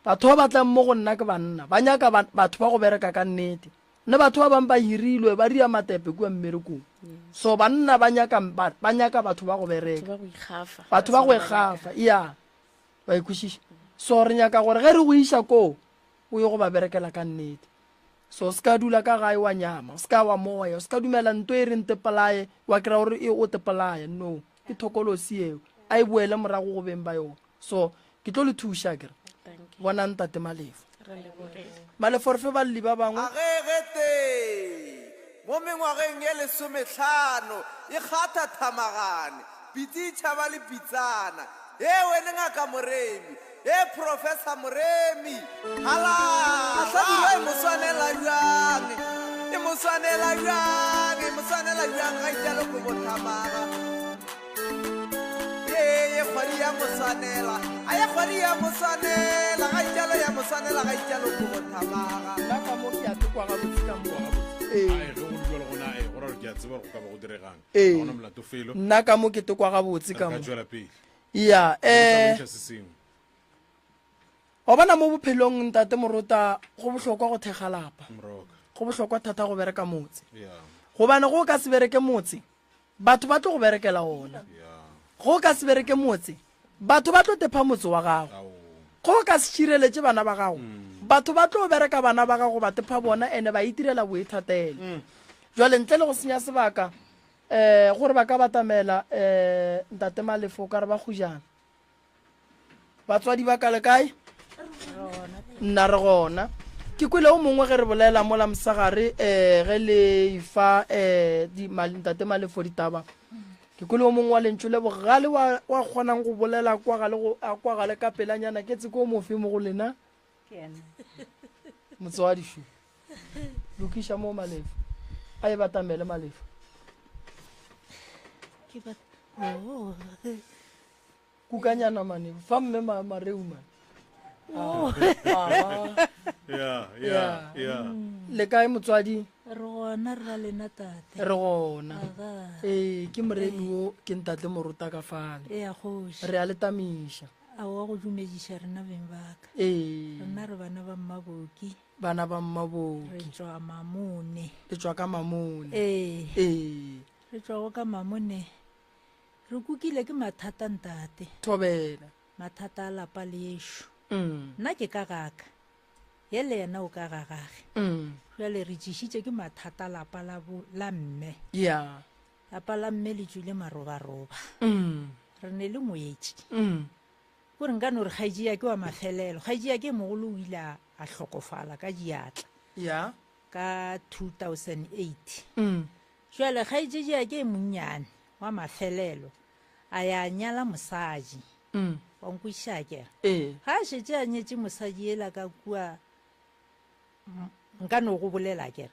batho ba batlang mo go nna ke banna ba nyaka batho ba go bereka ka nnete nne batho ba bang ba hirilwe ba ria matepe kua mmerekong so banna ba nyaka batho ba go bereka batho ba go ikgafa ya ba ikwešiša so re nyaka gore ge re go iša koo o ye go ba berekela ka nnete so se ka dula ka gae wa nyama se ka wa moya se ka dumela nto e re ntepelaye wa kry-a gore e o tepelaya no ke thokolosi eo a e boele morago go beng ba yone so ke tlo le thuša kere bona ntate malefo malefo re fe balli ba bangwe agegete mo mengwageng ye 15 e kgatha thamagane pititšha ba le pitsana e wene ngaka moremi e professor moremi hala a hlabile e moswanela jang ga italo go bothamaga ye kgwadi ya moswanela a ye kgwadi ya moswanela ga italo ya moswanela ga italo go bothamaga nna ka mo ke a tekwa gabotse ka mo nna ka mo ke tekwa gabotse ka mo ya wa bona mo bophelong ntate morota go bohlokwa go thekga lapa go bohlokwa thata go bereka motse gobane go ka se bereke motse batho ba tlo go berekela ona go ka se bereke motse batho ba tlo tepa motse wa gago go ka se tšhireletše bana ba gago batho ba tlo bereka bana ba gago ba tepa bona ene ba itirela boithatele jwale ntle le go senya sebaka gore ba ka batamela ntate malefo ka re ba khujana batswadi ba ka le kae nna re gona ke kwele o mongwe ge re bolela mola mosagare ge le fa ntate malefo ditaba ke kwele o mongwe wa lentso le bogale wa kgonang go bolela kwa gale ka pelanyana ke tse ko mofe mo go lena motswadi shu lokiša mo malefo a e batamele malefo kukanyana mane fa mme mareuma le kae motswadi re gona re ra lena tate re gona aga ke moremi o ke ntatle moruta ka fale e ya kgoši re a letamiša a wa go dumediša rena beng baka ee rena re bana ba mmaboki bana ba mmaboki re tswa mamone le tswa ka mamone ee ee re tswa go ka mamone re kukile ke mathata ntate thobela mathata a lapa le ešo mm nna ke ka gaka ye le yena o ka gagage mm jale re tšišitše ke mathata lapa la mme ya lapa la mme le tswile marobaroba mm re ne le moetši mm kore nka no re kgaetši ya ke wa mafelelo kgaetši ya ke mogolo o ile a hlokofala ka diatla ya ka 2008 mm jale kgaetšeji ya ke monnyane wa mafelelo a ya nyala mosadi mm wa nkwešiša kere ee ga a šetse a nyetse mosadi ela ka kua nka no go bolela kere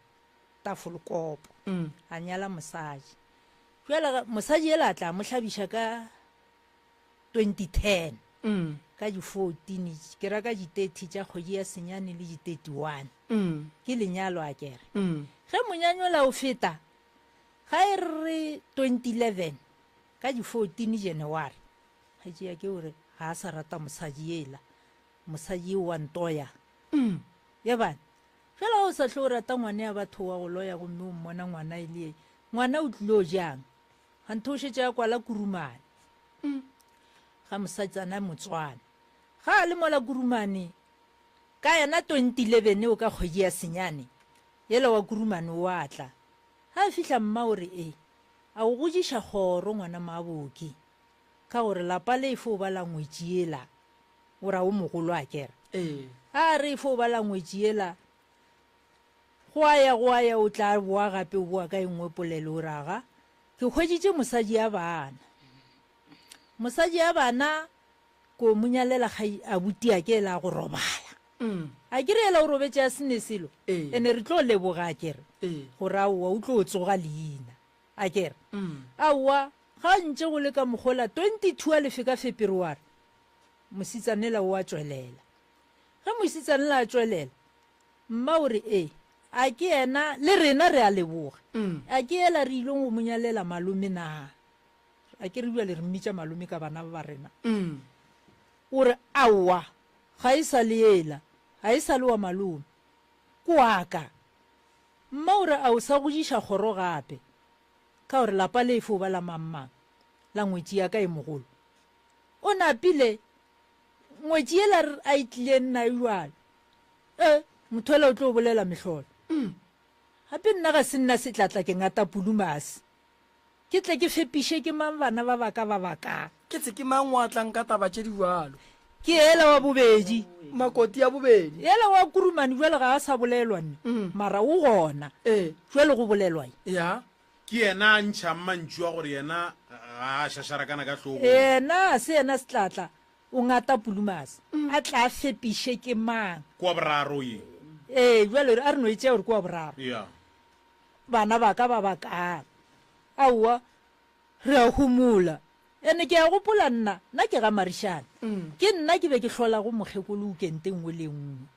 tafolkopo mm a nyala mosadi jale mosadi ela a tla mo hlabiša ka 2010 mm ka di-14 ke ra ka di-30 tša kgwedi ya senyane le di-31 mm ke lenyalo a kere mm ge monyanyola o feta ga e re 2011 ka di-14 January ga tšea ke ore ga a sa rata mosadi ela mosadi wa ntoya mm ye bana fela o sa tle o rata ngwane ya batho wa go loya gomme o mmona ngwana e le ngwana o tlile o jang ga ntho o šetse ya kwala kurumane ga mosatsana motswana ga a le mola kurumane ka yena 2011 o ka kgwedi ya senyane yela wa kurumane o atla ga a fihla mma ore a o gojiša kgoro ngwana maboki ka gore lapa le efo o ba la ngwetši ela o ra o mogolo a kere ee a re efo o ba la ngwetši ela go a ya o tla boa gape o boa ka engwe polelo o raga ke kgweditše mosadi ya bana ko monyalela abuti a ke ela go robala mm a kere ela o robetše a sene selo Ee. ene re tlo leboga a kere ee gore aowa o tlo o tsoga leina a kere mm aowa ga ntse go le ka mogola 22 a lefe ka February mositsanela o a tswelela ge mositsanela a tswelela mma o re a ke ena le rena re a leboga mm a ke ela re ilong go monyalela malome na a ke re bjale re mmitša malome ka bana ba rena mm ore aowa ga e sa le ela ga e sa le wa malome ko aka mma ore a o sa gojiša kgoro gape ka gore lapa le efo ba la mammang la ngwetši ya ka e mogolo o napile ngwetši ela a itlile nna jwale motho ela o tlo o bolela mehlolo gape nna ga se nna setlatla ke ngata pulumase ke tle ke fepiše ke mang bana ba baka ke tse ke mang wa tlang ka taba tše di bjalo ke ela wa bobedi makoti ya bobedi ela wa kurumane jwale ga a sa bolelwa nne mara o gona ee jwale go bolelwa ya ke yena a ntšha mmantši wa gore yena ga a šašarakana ka tlhogo ena se yena setlatla o ngata pulumase a tla a fepiše ke mang kwa boraro ye jwale a re no etsea gore ke wa boraro ya bana ba ka ba bakang aowa re a humola ene ke a gopola nna ke ga marišane ke nna ke be ke hlola go mokgekolo o kente nngwe le nngwe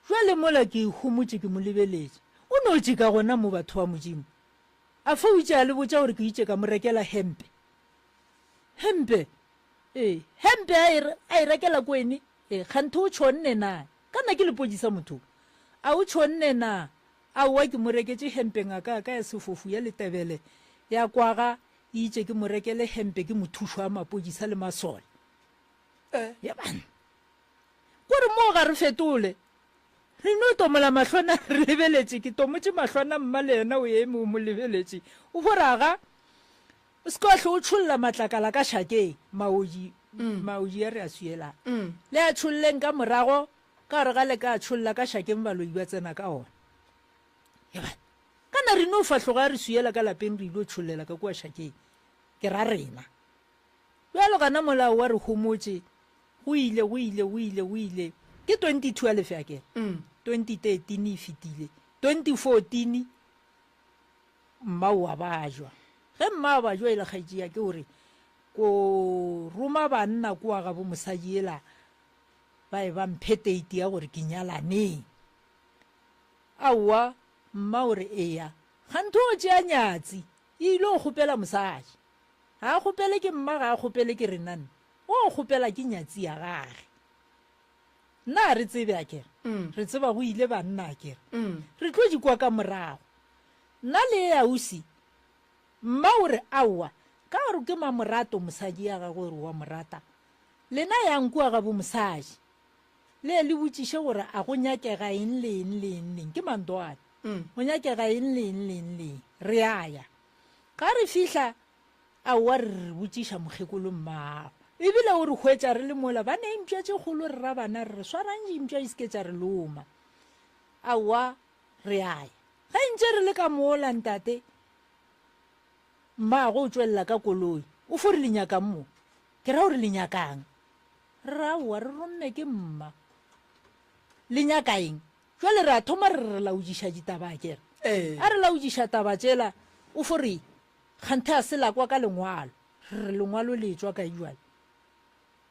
jwale mola ke humotse ke mo lebeletše o ne o tše ka gona mo batho ba modimo a fa o itše a le botša gore ke itše ka mo rekela hempe hempe a e rekela ko ene kgantho o tšhonne na kana ke lepodisa motho a o tšhonne na aowa ke mo reketse hempe ngaka ka ya sefofu ya letebele ya kwaga e itše ke mo rekele hempe ke mothušo wa mapodisa le masole ya bana kore mo ga re fetole re no tomola mahlwana re lebeletše ke tomotše mahlwana mma le yena o eme o mo lebeletše o boraga o seka hle o tšholla matlakala ka šakeng maoji ya re a suelang le a tšholleng ka morago ka gore ga le ka a tšholla ka šakeng baloi ba tsena ka ona yabana kana re no fahloga re suela ka lapeng re ile tšhollela ka kua šakeng ke ra rena bjalo kana molao wa re homotše go ile ke 2012 ya kere 2013 e fetile 2014 mma wa bajwa ge mma wa bajwa e le kgaetši ya ke gore ko roma banna kua ga bo mosadi ela ba e ba mpheteiti ya gore ke nyalaneng aowa mma ore eya gantho o tšea nyatsi e ile o kgopela mosadi ga a kgopele ke mma ga a kgopele ke renane o kgopela ke nyatsi ya gage nna re tsebe a kere re tseba go ile banna a kere re tlo dikwa ka morago nna le e ausi mma ore aowa ka gore ke mamorato mosadi ya gagwe ore wa morata lena yang kua ga bo mosadi le le botšiše gore a go nyakega eng le eng le eng leng ke mandoane go nyakega eng le eng le eng leng re aya ka re fihla aowa re botšiša mokgekolo mmaago ebile o re hwetša re le mola ba ne empša tše kgolo re ra bana re swarang dimpša di seke tša re loma aowa re aya ga ntše re le ka moola ntate mmaago o tšwelela ka koloi o fo re le nyakang mo ke ra gore le nyakang re ra aowa re romme ke mma le nyaka eng jwale re a thoma re laodiša ditaba kere a re laodiša taba tšela o fo re kganthe a selakwa ka lengwalo re lengwalo le tswa ka jwale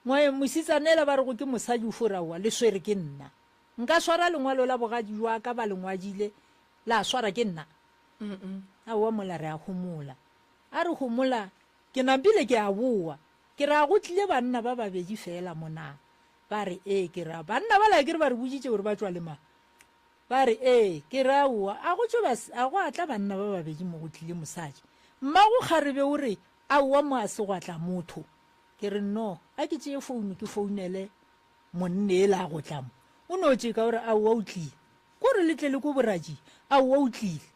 mositsanela ba re go ke mosadi o foraowa le swere ke nna nka swara lengwalo la bogadi jwa ka ba lengwadile la swara ke nna aowa mola re a homola a re homola ke napile ke a boa ke ra go tlile banna ba babedi fela mona ba re ke ra banna ba la ke re ba re boditše gore ba tswa le mang ba re ke ra oa a go atla banna ba babedi mo go tlile mosadi mma go kgarebe o re aowa mo a se go atla motho ke re no a ke tšee founu ke founele monne e la go tlamo o no tše ka gore aowa o tlile kore le tle le ko boraji aowa o tlile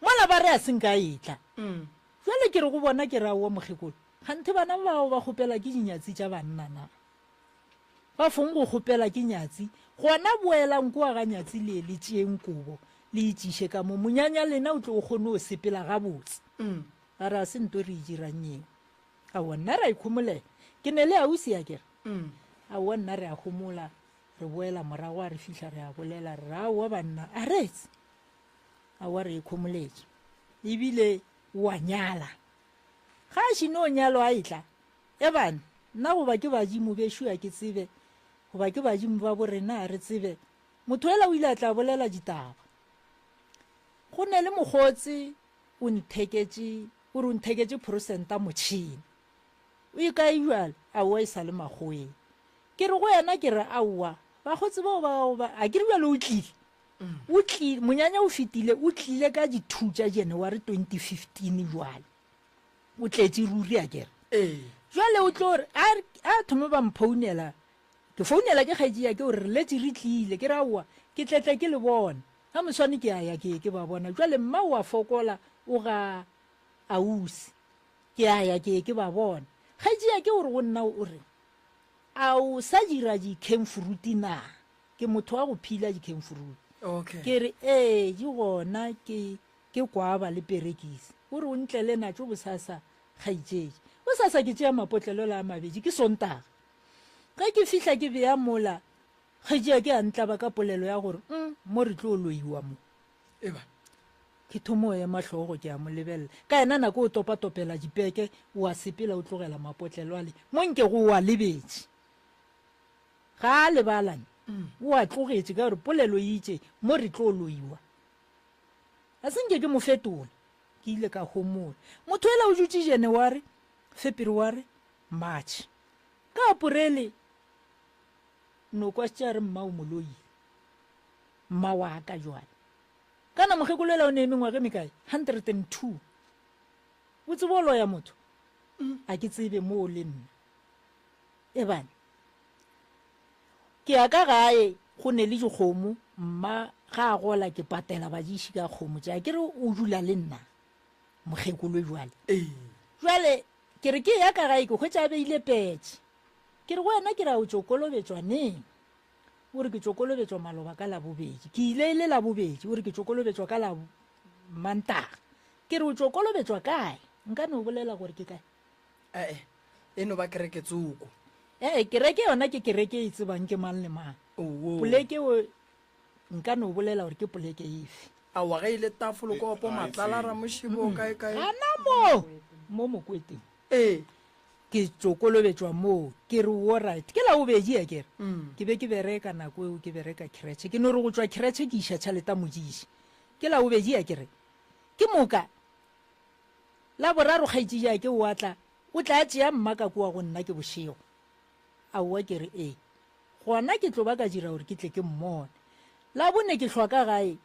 mola ba re a senka etla jale ke re go bona ke re aowa mokgekolo ganthe bana bao ba kgopela ke dinyatsi tša bannana ba fong go kgopela ke nyatsi gona boelang kwa ga nyatsi le le tšeeng kobo le itšiše ka mo monyanya lena o tle o kgone o sepela gabotse a re a se nto re e dirang eo aowa nna re a ikgomolela ke ne le ausi ya kere aowa nna re a gomola re boela morago a re fihla re a bolela re aowa banna a retse aowa re ikgomoletse ebile wa nyala ga a šhine o nyalo a etla bana nna goba ke badimo bešo ya ke tsebe goba ke badimo ba borena a re tsebe motho ela o ile a tla bolela ditaba go ne le mogotsi o ntheketse prosenta motšhini o ikae jale aowa e sa le magoeng ke re go yena ke re aowa bagotsi bao a ke re jale o tlile monyanya o fetile o tlile ka di-2 tša January 2015 jale o tletse ruri a kere jale o tlo re a thome ba mphounela ke founela ke kgaetsi ya ke gore re letse re tlile ke re aowa ke tletle ke le bona ga moswane ke aya ke ba bona jale mma o a fokola o ga ausi ke aya ke ba bona kgaetsi ya ke gore go nna o re a o sa dira di-camfruit na ke motho wa go phila di-camfruit ke re di gona ke kwaba le perekisi o re o ntle le natso bosasa kgaetšedi bosasa ke tšea mapotlelo la a mabedi ke sontaga ga ke fihla ke beya mola kgaetšea ke a ntlaba ka polelo ya gore mo re tlo loiwa mo ke thomo ya mahlogo ke a mo lebelela ka ena nako o topatopela dipeke o a sepela o tlogela mapotlelo a le mo nke go wa lebetse ga a lebalane o a tlogetše ka gore polelo itše mo re tlo loiwa a senke ke mo fetola ke ile ka homola motho ela o dutse January February March ka Aprele no kwa tša re mma o moloi mma wa ka jwale kana mokgekolo ela o ne mengwage mekae 102 o tsebolo ya motho a ke tsebe mo le nna bana ke aka gae go ne le dikgomo mma ga a gola ke patela badiši ka kgomo tša ke re o dula le nna mokgekolo jwale ke re ke ya ka gae ke hwetša beile petse ke re go wena ke ra o tšokolobetšwa neng o re ke tšokolobetšwa maloba ka labobedi ke ile le labobedi o re ke tšokolobetšwa ka la mantaga ke re o tšokolobetšwa kae nka ne o bolela gore ke kae eno ba kereke tsoko kereke yona ke kereke e tsebang ke mang le mang poleke o nka ne o bolela gore ke poleke efe aowa ga ile tafolo ko opo a, e se. matlala ra mošibo kae kae gana mo mokweteng ke tsokolobetswa moo ke re wo right ke la o bedi a kere ke be ke bereka nako eo ke bereka kretšhe ke no re go tswa kretšhe ke iša tšhaleta mojiši ke la o bedi a kere ke moka la boraro kgaitsi ja ke o atla o tla tšea mmaka kwa go nna ke bošego aowa ke re ee gona ke tlo ba ka dira gore ke tle ke mmone la bone ke tlhoka gae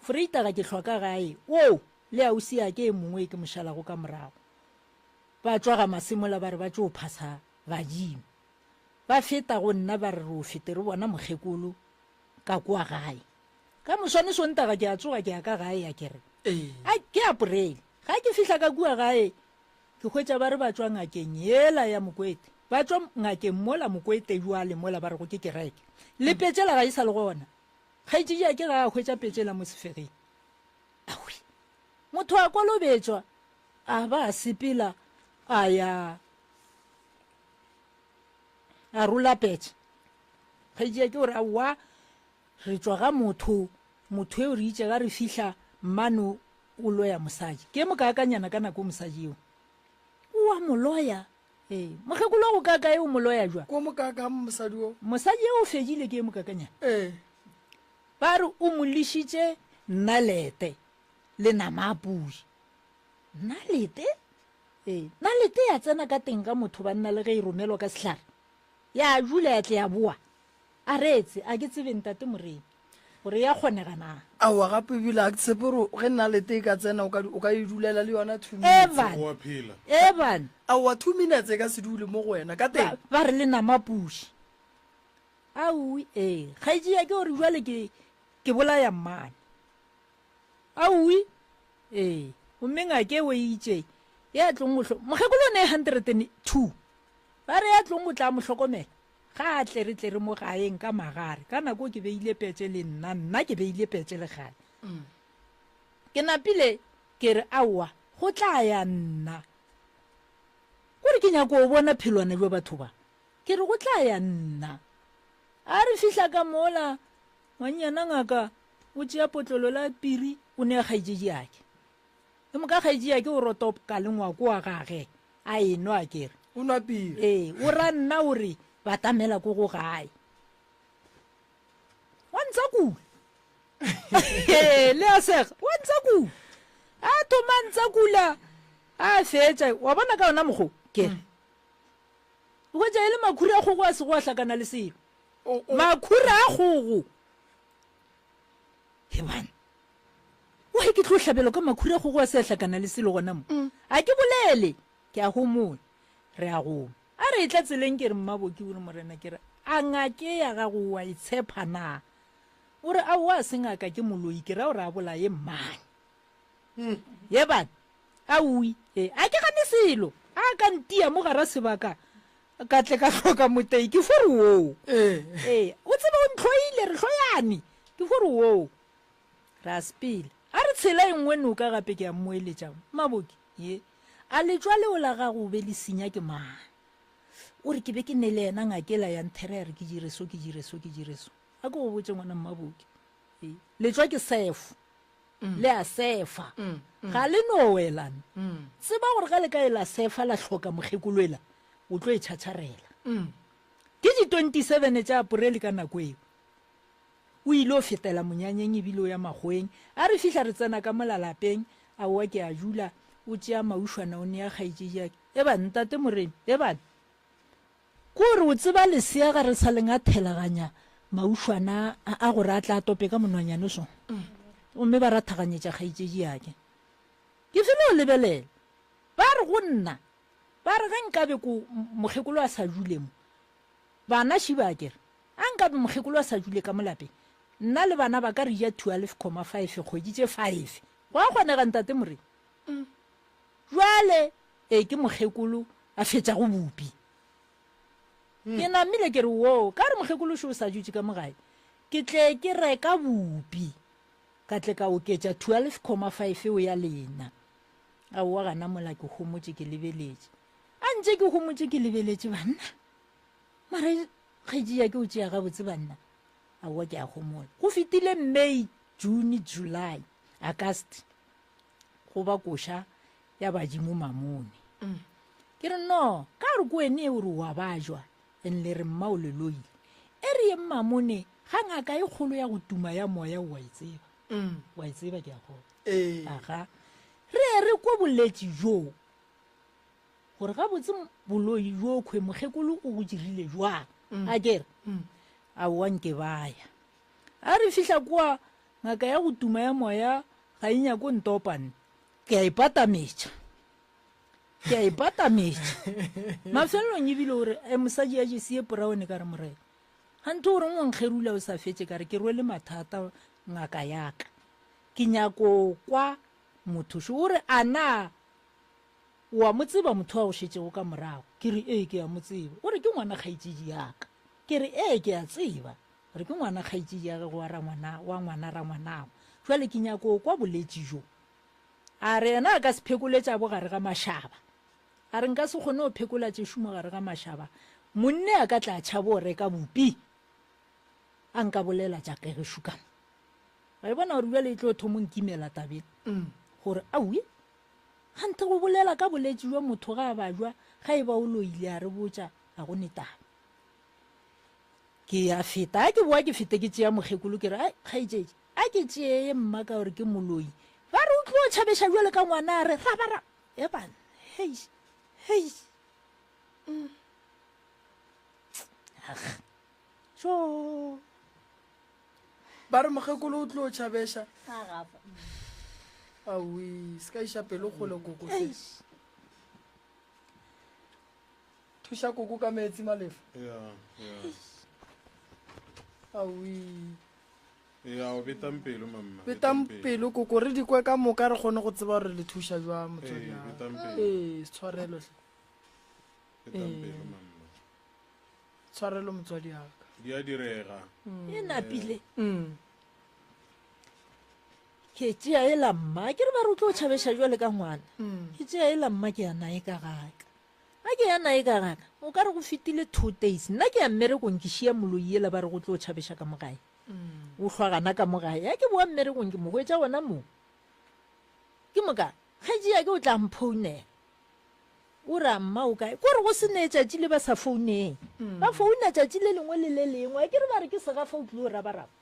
freitaga ke tlhoka gae o le ausi a ke e mongwe ke mošalago ka morago ba tswa ga masemola ba re ba tšo phasa badimo ba feta go nna ba re re o fete re bona mokgekolo ka kwa gae ka moswane sontaga ke a tsoga ke ya ka gae ya kere a ke aporele ga ke fihla ka kua gae ke hwetša ba re ba tswa ngakeng yela ya mokwete ba tswa ngakeng mola mokwete jwale mola ba re go ke kereke le petšela ga e sa le gona kgaitsedi ke ga a hwetša petšela mo sefegeng awe motho a kolobetswa a ba a sepela a ya a rola petše kgaitsedi ke gore aowa re tswa ga motho eo re itše ga re fihla mmane o loya mosadi ke mokaakanyana ka nako mosadi eo oa moloya mokgekolo go kaka eo moloya jwa ko mokaka mosadi o mosadi eo o fedile ke mokakanyana ba re o molišitše nnalete le nama a pudi nnalete nnalete ya tsena ka teng ka motho ba nna le ge e romelwa ka sehlare ya jula ya tle ya boa a retse a ke tsebeng tate morena gore ya kgonega na aowa gape ebile a ke tshepe gore ge nnalete e ka tsena o ka e dulela le yona 2 evan aowa 2 minutes e ka se dule mo go wena ka teng ba re le nama puši aui kgaitsea ke gore jale ke bolaya mmane aui gomme ngake o itše ya tlong mokgekolo o ne 102 ba re ya tlong o tla mohlokomela ga a tle re mo gaeng ka magare ka nako ke beile petse le nna ke beile petse le gale ke napile ke re aowa go tla ya nna gore ke nyako o bona phelwana jwa batho ba ke re go tla ya nna a re fihla ka mola ngwanyana ngaka o tšea potlolo la piri o ne a kgaitsedi ake e moka kgaitsedi ake o rotopa ka lengwako wa gage a eno a kere o nwa piri o ra nna ore batamela ko go gae wa ntsa kula le a sega wa ntsa kula a thoma ntsa kula a fetša wa bona ka ona mogo kere o gwetša e le makhuri a kgogo a sego a hlakana le selo makhuri a kgogo hebane wa ke tlo hlabelo ka makhuri a kgogo a se a hlakana le selo gona mo a ke bolele ke a gomola re a goma a re e tla tseleng ke re mmaboki o re morena ke re a ngake ya gago wa itshepa na o re ao a se ngaka ke moloi ke ra o re a bolaye mmane ye bana aui a ke gane selo a ka ntia mo gara sebaka ka tle ka hloka motei ke fore woo o tseba o ntlhoile re hloyane ke fore woo ra spele a re tshela e nngwe noka gape ke a mmoeletša maboki a letswa leo la gago o be le senya ke mang o re ke be ke ne le ena ngakela ya nthera ya re ke direso a ke go botse ngwana mmaboki letswa ke sefo le a sefa ga le no welana tseba gore ga le ka e la sefa la hloka mokgekoloela o tlo e tšhatšharela ke di 27 tša aporele ka nako eo o ile o fetela monyanyeng ebile o ya magweng a re fihla re tsena ka molalapeng a oa ke a jula o tšea maušwana o ne ya kgaitsejake e ba ntate moremi e bane kore o tseba lesea ga re sa leng a thelaganya maušwana a gore a tla tope ka monwanyane so mme ba rathaganyetša kgaitsedi yake ke fele o lebelela ba re go nna ba re ge nkabe mokgekolo a sa jule mo bana šiba kere a nkabe mokgekolo a sa jule ka molapeng nna le bana ba ka re ja 12,5 kgwedi tše 5 go a kgonega ntate moremi jwale ke mokgekolo a fetša go bopi ke namile ke re wo ka re mokgekolo o sa jutse ka mogae ke tle ke reka bopi ka tle ka oketša 12,5 o ya lena a oa gana mola ke homotse ke lebeletše a ntse ke homotse ke lebeletše banna mare kgaedi ya ke o tšea gabotse banna a oa ke a homola go fetile May, June, July, August go ba koša ya badimo mamone ke re no ka re ko ene o re wa bajwa and le re mma o le loile e re ye mmamone ga ngaka e kgolo ya go tuma ya moya wa e tseba ke a go aga re ko boletši jo gore ga botse boloi jo kgwe mogekolo o go dirile jwang a kere a wanke baya a re fihla kwa ngaka ya go tuma ya moya ga e nyako ntopane ke a ipatametša mafelelong ebile gore mosadi ya jesie poraone ka re morena gante gore ngwankgerula o sa fetse ka re ke rwele mathata ngaka yaka ke nyako kwa motho se ore ana wa mo tseba motho wa go šetšego ka morago ke re ee ke a mo tseba ore ke ngwana kgaitsedi yaka ke re ee ke a tseba gore ke ngwana kgaitsedi yaka go wa ngwana ra ngwanago jwale ke nyako kwa boletši jo a re yena a ka se phekoletša bogare ga mašaba a re nka se kgone go phekola tšešomo gare ga mašaba monne a ka tla tšhabo o reka bopi a nka bolela jaaka ge šukana ga e bona gore bjale e tlo thomo nkimela tabeng gore aue gante go bolela ka boletši jwa motho ga a bajwa ga e ba o loile a re botša ga go netaba ke a feta a ke boa ke fete ke tšea mogekolo ke re kgaetšetši a ke tšee mma ka gore ke moloi ba re o tlo o tšhabeša jwale ka ngwana a re rabara ebane hei so ba re mogekolo o tlo o tšhabeša aoe se ka iša pelo kgole koko thuša koko ka metsi malefa aoe o betang pelo mamma betang pelo koko re dikwe ka moka re kgone go tseba gore le thuša jwa motswadi se tshwarelo tshwarelo motswadi yaka di a direga e napile ke tšea e la mma ke re ba re o tlo o tšhabeša jwale ka ngwana ke tšea e la mma ke ya nae ka gaka a ke ya nae ka gaka o ka re go fetile 2 days nna ke ya mmerekong ke šia moloi ela ba re go tlo o tšhabeša ka mogae o hlwagana ka mogae ya ke boa mmerekong ke mogwetša gona mo ke moka kgaetšea ke o tla mphounela o ra mma o kae kore go se ne tšatši le ba sa founeng ba founa tšatši le lengwe le le lengwe ke re ba re ke segafa o tlile o rabaraba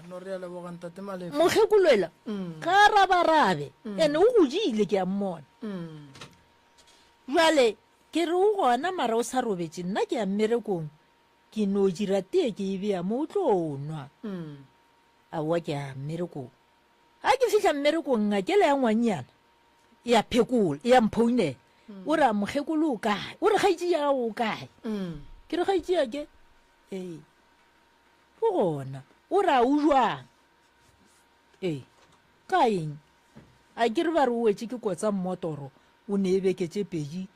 no re ya lebogang tate malefa mogekoloela ka rabarabe ene o godile ke a mmona jale ke re o gona mara o sa robetse nna ke ya mmerekong ke no dira tee ke e bea mo o tlo nwa aowa ke ya mmerekong a ke fitlha mmerekong ngakela ya ngwannyana ya phekola ya mphounela o re a mogekolo o kae o re kgaitsi ya gago o kae ke re kgaitsi ya ke ee o gona o re a o jwang ka eng a ke re ba re o wetse ke kotsa mmotoro o ne e beketse pedi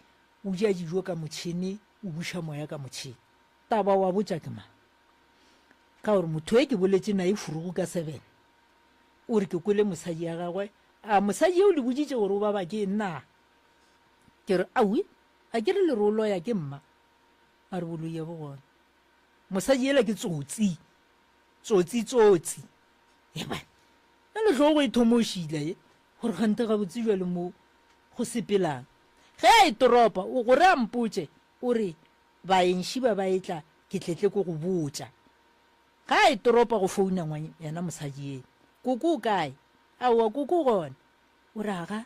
o ja dijo ka motšhini o buša moya ka motšhini taba wa botša ke mang ka gore motho e ke boletse na e furugu ka 7 o re ke kwele mosadi ya gagwe a mosadi eo le boditše gore o baba ke nna ke re aue a ke re lerolo ya ke mma a re boloi ya bogona mosadi ela ke tsotsi eba na le tlogo e thomošile gore gante ga botse jwa le mo go sepelang ge a e toropa o gore a mpotse o re baenši ba ba etla ke tletle ko go botša ga a e toropa go founa yana mosadi eno koko o kae aowa koko gona o re aga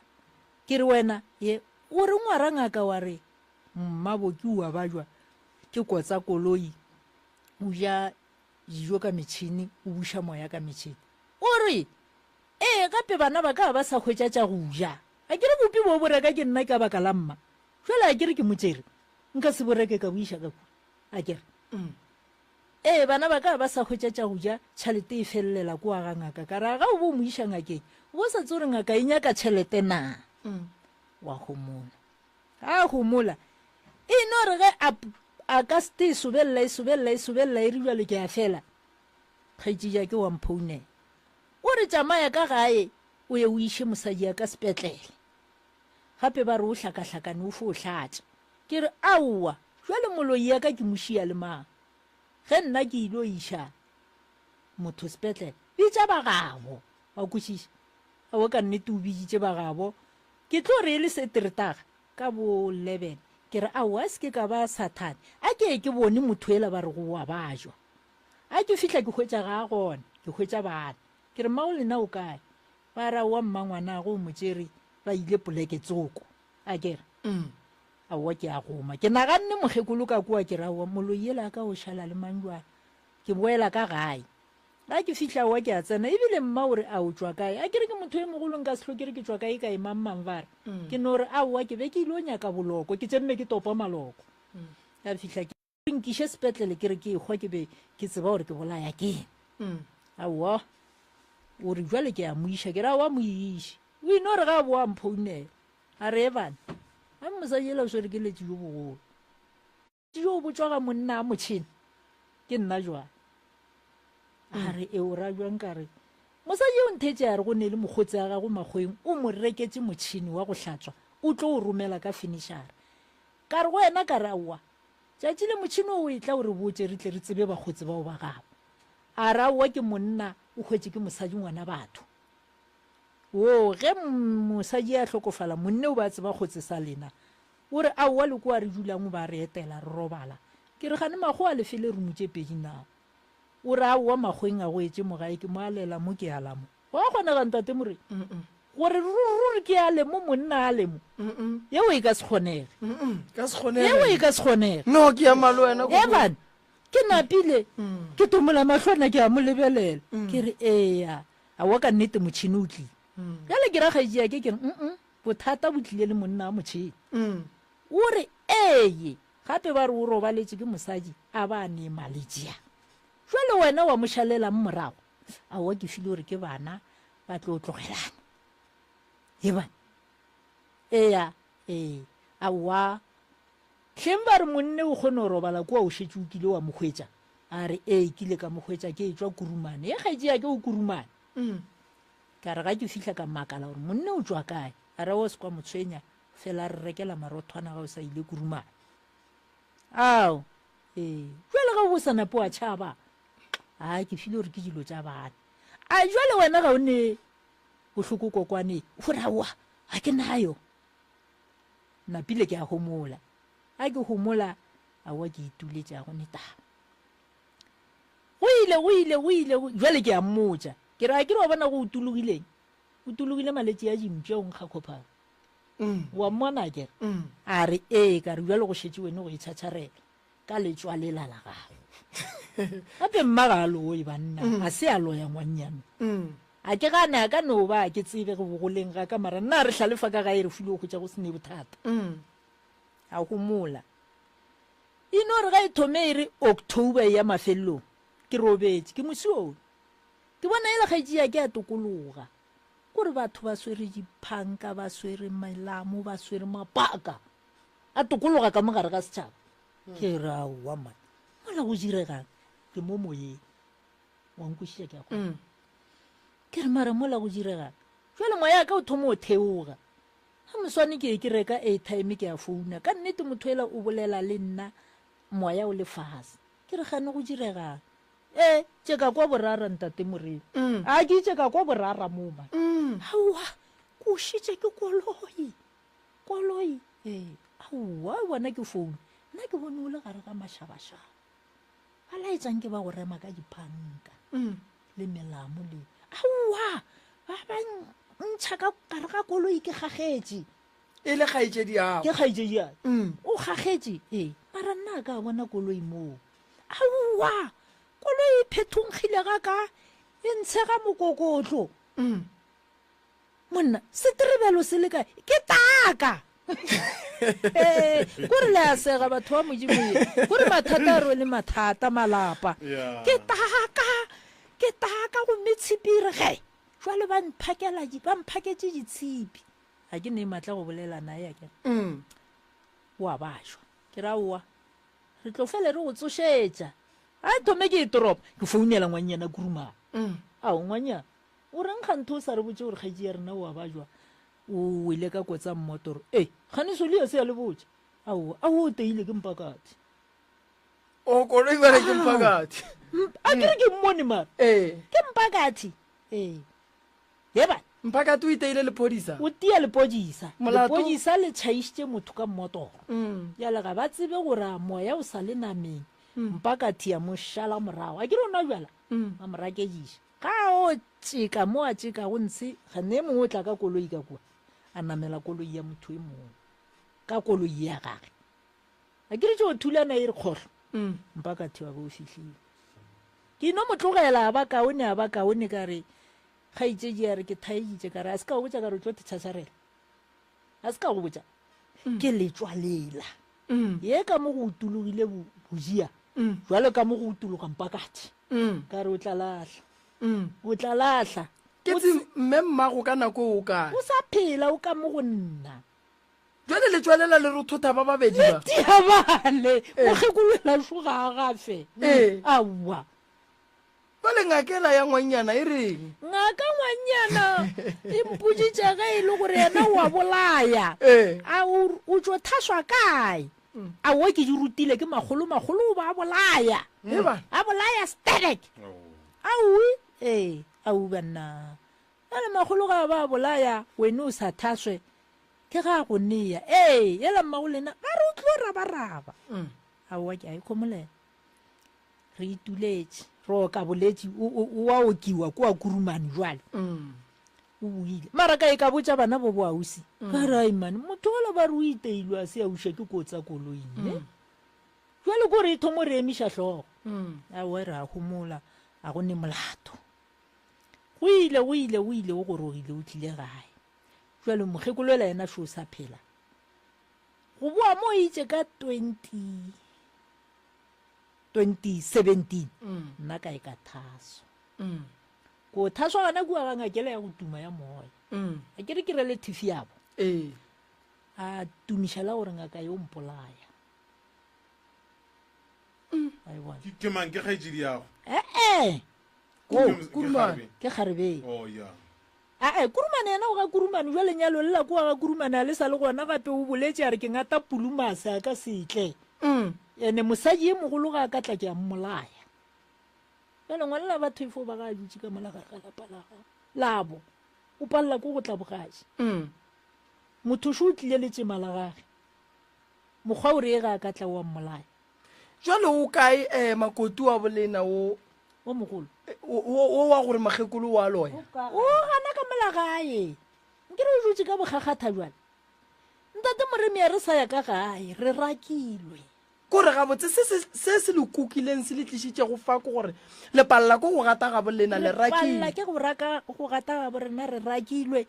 ke re wena ye o re ngwara ngaka wa re mmabo ke ua bajwa ke kotsa koloi o ja dijo ka metšhini o buša moya ka metšhini o re ee gape bana ba ka ba sa hwetša tša go ja a ke re bopi bo boreka ke nna ka baka la mma jale a ke re ke motsere nka se boreke ka boiša ka kua a kere ee bana ba ka ba sa hwetša tša go ja tšhalete e felelela ko aga ngaka ka ra ga o bo moiša ngakeng o sa tse gore ngaka e nyaka tšhelete na wa gomola a gomola e no re ge a ka sete e sobelela e re jalo ke a fela kgaitsi ja ke wa mphounela o re tsamaya ka gae o ye o iše mosadi ya ka sepetlele gape ba re o hlakahlakane o fo o hlatša ke re aowa jwale moloi ya ka ke mošia le mang ge nna ke ilo iša motho sepetlele bitša ba gago wa kwešiša a o ka nnete o biditse ba gabo ke tlo re e le seteretaga ka bo 11 ke re aowa se ke ka ba Sathane a ke bone motho ela ba re go wa bajwa a ke fihla ke hwetša ga gona ke hwetša bana ke re mao lena o kae ba ra wa mmangwana go motsere ba ile poleke tsoko a ke re aowa ke a goma ke naganne mokgekolo ka kua ke ra wa moloi ela ka o šala le manjwana ke boela ka gae a ke fihla wa ke a tsena ebile mma o re a o tswa kae a ke re ke motho e mogolo nka sehlo ke re ke tswa kae ka emangmang vare ke no re aowa ke be ke ile o nyaka boloko ke tsenne ke topa maloko a fihla ke nkiše sepetlele ke re ke ekgwa ke be ke tseba gore ke bolaya keng aowa o re jwale ke a moiša ke ra wa moiše o ino re ga boa mphounela a re ebane a mosadi ela o swere ke letse jo bogolo jo o botswaga monna a motšhene ke nna jwang a re e o ra jwang ka re mosadi o nthetše a re go ne le mokgotsi a gago makgweng o mo reketse motšhini wa go hlatswa o tlo o romela ka finishara ka re go wena ka re aowa tšatši le motšhini o e tla o re botse re tle re tsebe bakgotsi bao ba gabo a re aowa ke monna o hwetse ke mosadi ngwana batho o ge mosadi a hlokofala monne o ba tseba kgotse sa lena o re aowa le ko a re dulang ba re etela re robala ke re gane mago a lefele re motse pedi nao o re aowa makgweng a go etse mogae ke mo alela mo ke alamo go a kgonega ntate more gore ruri ke a lemo monna a lemo yeo e ka se kgonege yeo e ka se kgonege no ke ya malo wena ebane ke napile ke tomola mahlwana ke a mo lebelela ke re eya a wa ka nnete motšhini o tlile jale ke ragaea ke re bothata bo tlile le monna a motšhini o re eye gape ba re o robaletse ke mosadi a ba ne malejea jwale wena wa mošalela mmorago a wa ke file gore ke bana ba tlo tlogelana ebane eya a wa tlheng ba re monne o kgone go robala kua o šetse o kile wa mokgwetša a re kile ka mokgwetša ke e tswa kurumane e kgaetsea ke o kurumane ka re ga ke fihla ka makala gore monne o tswa kae a re o se kwa motshwenya fela re rekela marothwana ga o sa ile kurumane ao jwale ga o bo sanapo a tšhaba a ke file gore ke dilo tša bana a jwale wena ga o ne bohloko kokwane gore aowa ga ke nayo napile ke a homola a ke homola aowa ke ituletša go netaba go ile jwale ke a mmotša ke ra ke re wa bona go utulogile maletši a dimpša o nkga kgophaga wa mmona kere a re ka re jwale go šetse wene go itšhatšharela ka letswa lela la gago gape mmaga a loe banna a se a loya ngwannyane a ke gane a ka no ba ke tsebe go bogoleng ga ka mara nna re hlalefa ka gae re file go tša go sene bothata a gomola ino re ga e thome e re October ya mafelelong ke robetse ke mosione ke bona e le gaetšea ke a tokologa kore batho ba swere diphanka ba swere melamo ba swere mapaka a tokologa ka mogare ka setšhaba ke re aowa man mola go diregang ke mo moyeng wa nkwešiša ke a kgona ke re mara mola go diregang jwale moya ka o thoma o theoga ga moswane ke ke reka airtime ke a founa ka nnete motho ela o bolela le nna moya o le fase ke re gane go diregang tšeka kwa borara ntate morena a ke tšeka kwa borara mo ma aowa ko šitše ke koloi aowa bona ke founu nna ke bone o le gare ga mašabašaba ba laetsang ke ba go rema ka diphanka le melamo le aowa ba ba ntšha ka gare ga koloi ke gagetše e le kgaetšedi yago ke kgaetšedi yago o gagetše mara nna ka bona koloi moo aowa koloi e phethongile ga ka e ntshega mokokotlo monna seterebelo se le kae ke taka kore le a sega batho ba modimoye kore mathata a rwele mathata malapa ke taka gomme tshipire ge jwale ba mphaketse ditshipi ga ke ne matla go bolela nae ake wa bašwa ke ra owa re tlo fele re go tsošetša a thome ke e toropa ke founela ngwannyana kurumana ao ngwannyana o reng kgantho o sa re botse gore kgaetsi ya rena wa bajwa o ile ka kotsa mmotoro gane so le ya se ya le botse ao o teile ke mpakati o koloi bana ke mpakati a kere ke mmone mara ke mpakati yeba mpakate o iteile lephodisa o tia lepodisa Molato? lepodisa le tšhaišitše motho ka mmotoro Mm. jale ga ba tsebe gore a moya o sa le nameng mpakati ya mošala morago a ke re o na jala Mm. a morakejiša ga o tšeka mo a tšeka go ntshe gane mongwe o tla ka koloi ka kua a namela koloi ya motho e mongwe ka koloi ya gage a ke re tšeo thulana e re kgotlho Mm. mpakati wa be o fitlhile ke no mo tlogela a ba kaone ka re kgaitšedi ya re ke thaeditše ka re a se ka go botsa ka re o tlo thešasarela a se ka go botsa ke letswalela Mm. ye ka mo go utologile bojia Mm. jwale ka mo go utologa mpakati Mm. ka re o tla latlha Mm. o tla latlha ke tse mme mmago ka nako o kae o sa phela o ka mo go nna jale le tswalela le re thota ba babedi ba tiabale mokgekolola soga gafe Eh. aowa ba le ngakela ya ngwanyana e reng ngaka ngwanyana e mpoditše ge e le gore yena wa bolaya a o tso thaswa kae a o ke di rutile ke magolo o ba bolaya e ba a bolaya static aowe au banna ale magolo ga ba bolaya wena o sa thaswe ke ga go nea yela mmago lena ba re o tlo rabaraba aowa ke a ikgomolela re ituletše ro ka boletše o wa okiwa ko a kurumane jwale o buile mara ka e ka botsa bana bo boausi ka re aimane motho ola ba re o iteilwe a se auša ke kotsa koloing jwale ko re e thomo re emiša tlhogo aowa re a humola a go ne molato go ile o gorogile o tlile gae jwale mokgekoloela yena sho sa phela go boa mo itse ka 2017 nna ka e ka thaso ko thaswa gana kua ga ngakela ya go tuma ya moya a ke re ke relative yabo a tumišala gore ngaka yo mpolaya a e bona ke mang ke kgaetšedi yago ke kgarebe oh ya kurumane yena o ga kurumane jwa lenyalo lela kua ga kurumane a le sa le gona gape o boletse a re ke ngata pulumase a ka setle ene mosadi e mogolo ga ka tla ke a mmolaya jale ngwalela batho ifo ba ga dutse ka molagagalapalega labo o palela ko go tla bogaši motho sho o tlile le tsema la gage mokgwa o re e ga ka tla wa mmolaya jale o kae makoti wa bolena o mogolo o wa gore magekolo wa loya o gana ka molagae nke re o dutse ka bogagatha jwale ntate moremi ya re sa ya ka gae re rakilwe kore gabotse se se le kukileng se le tlišitše go fa ko gore le palela ko go gata ga bolena le Palla rakile ke go gata ga bo rena re rakilwe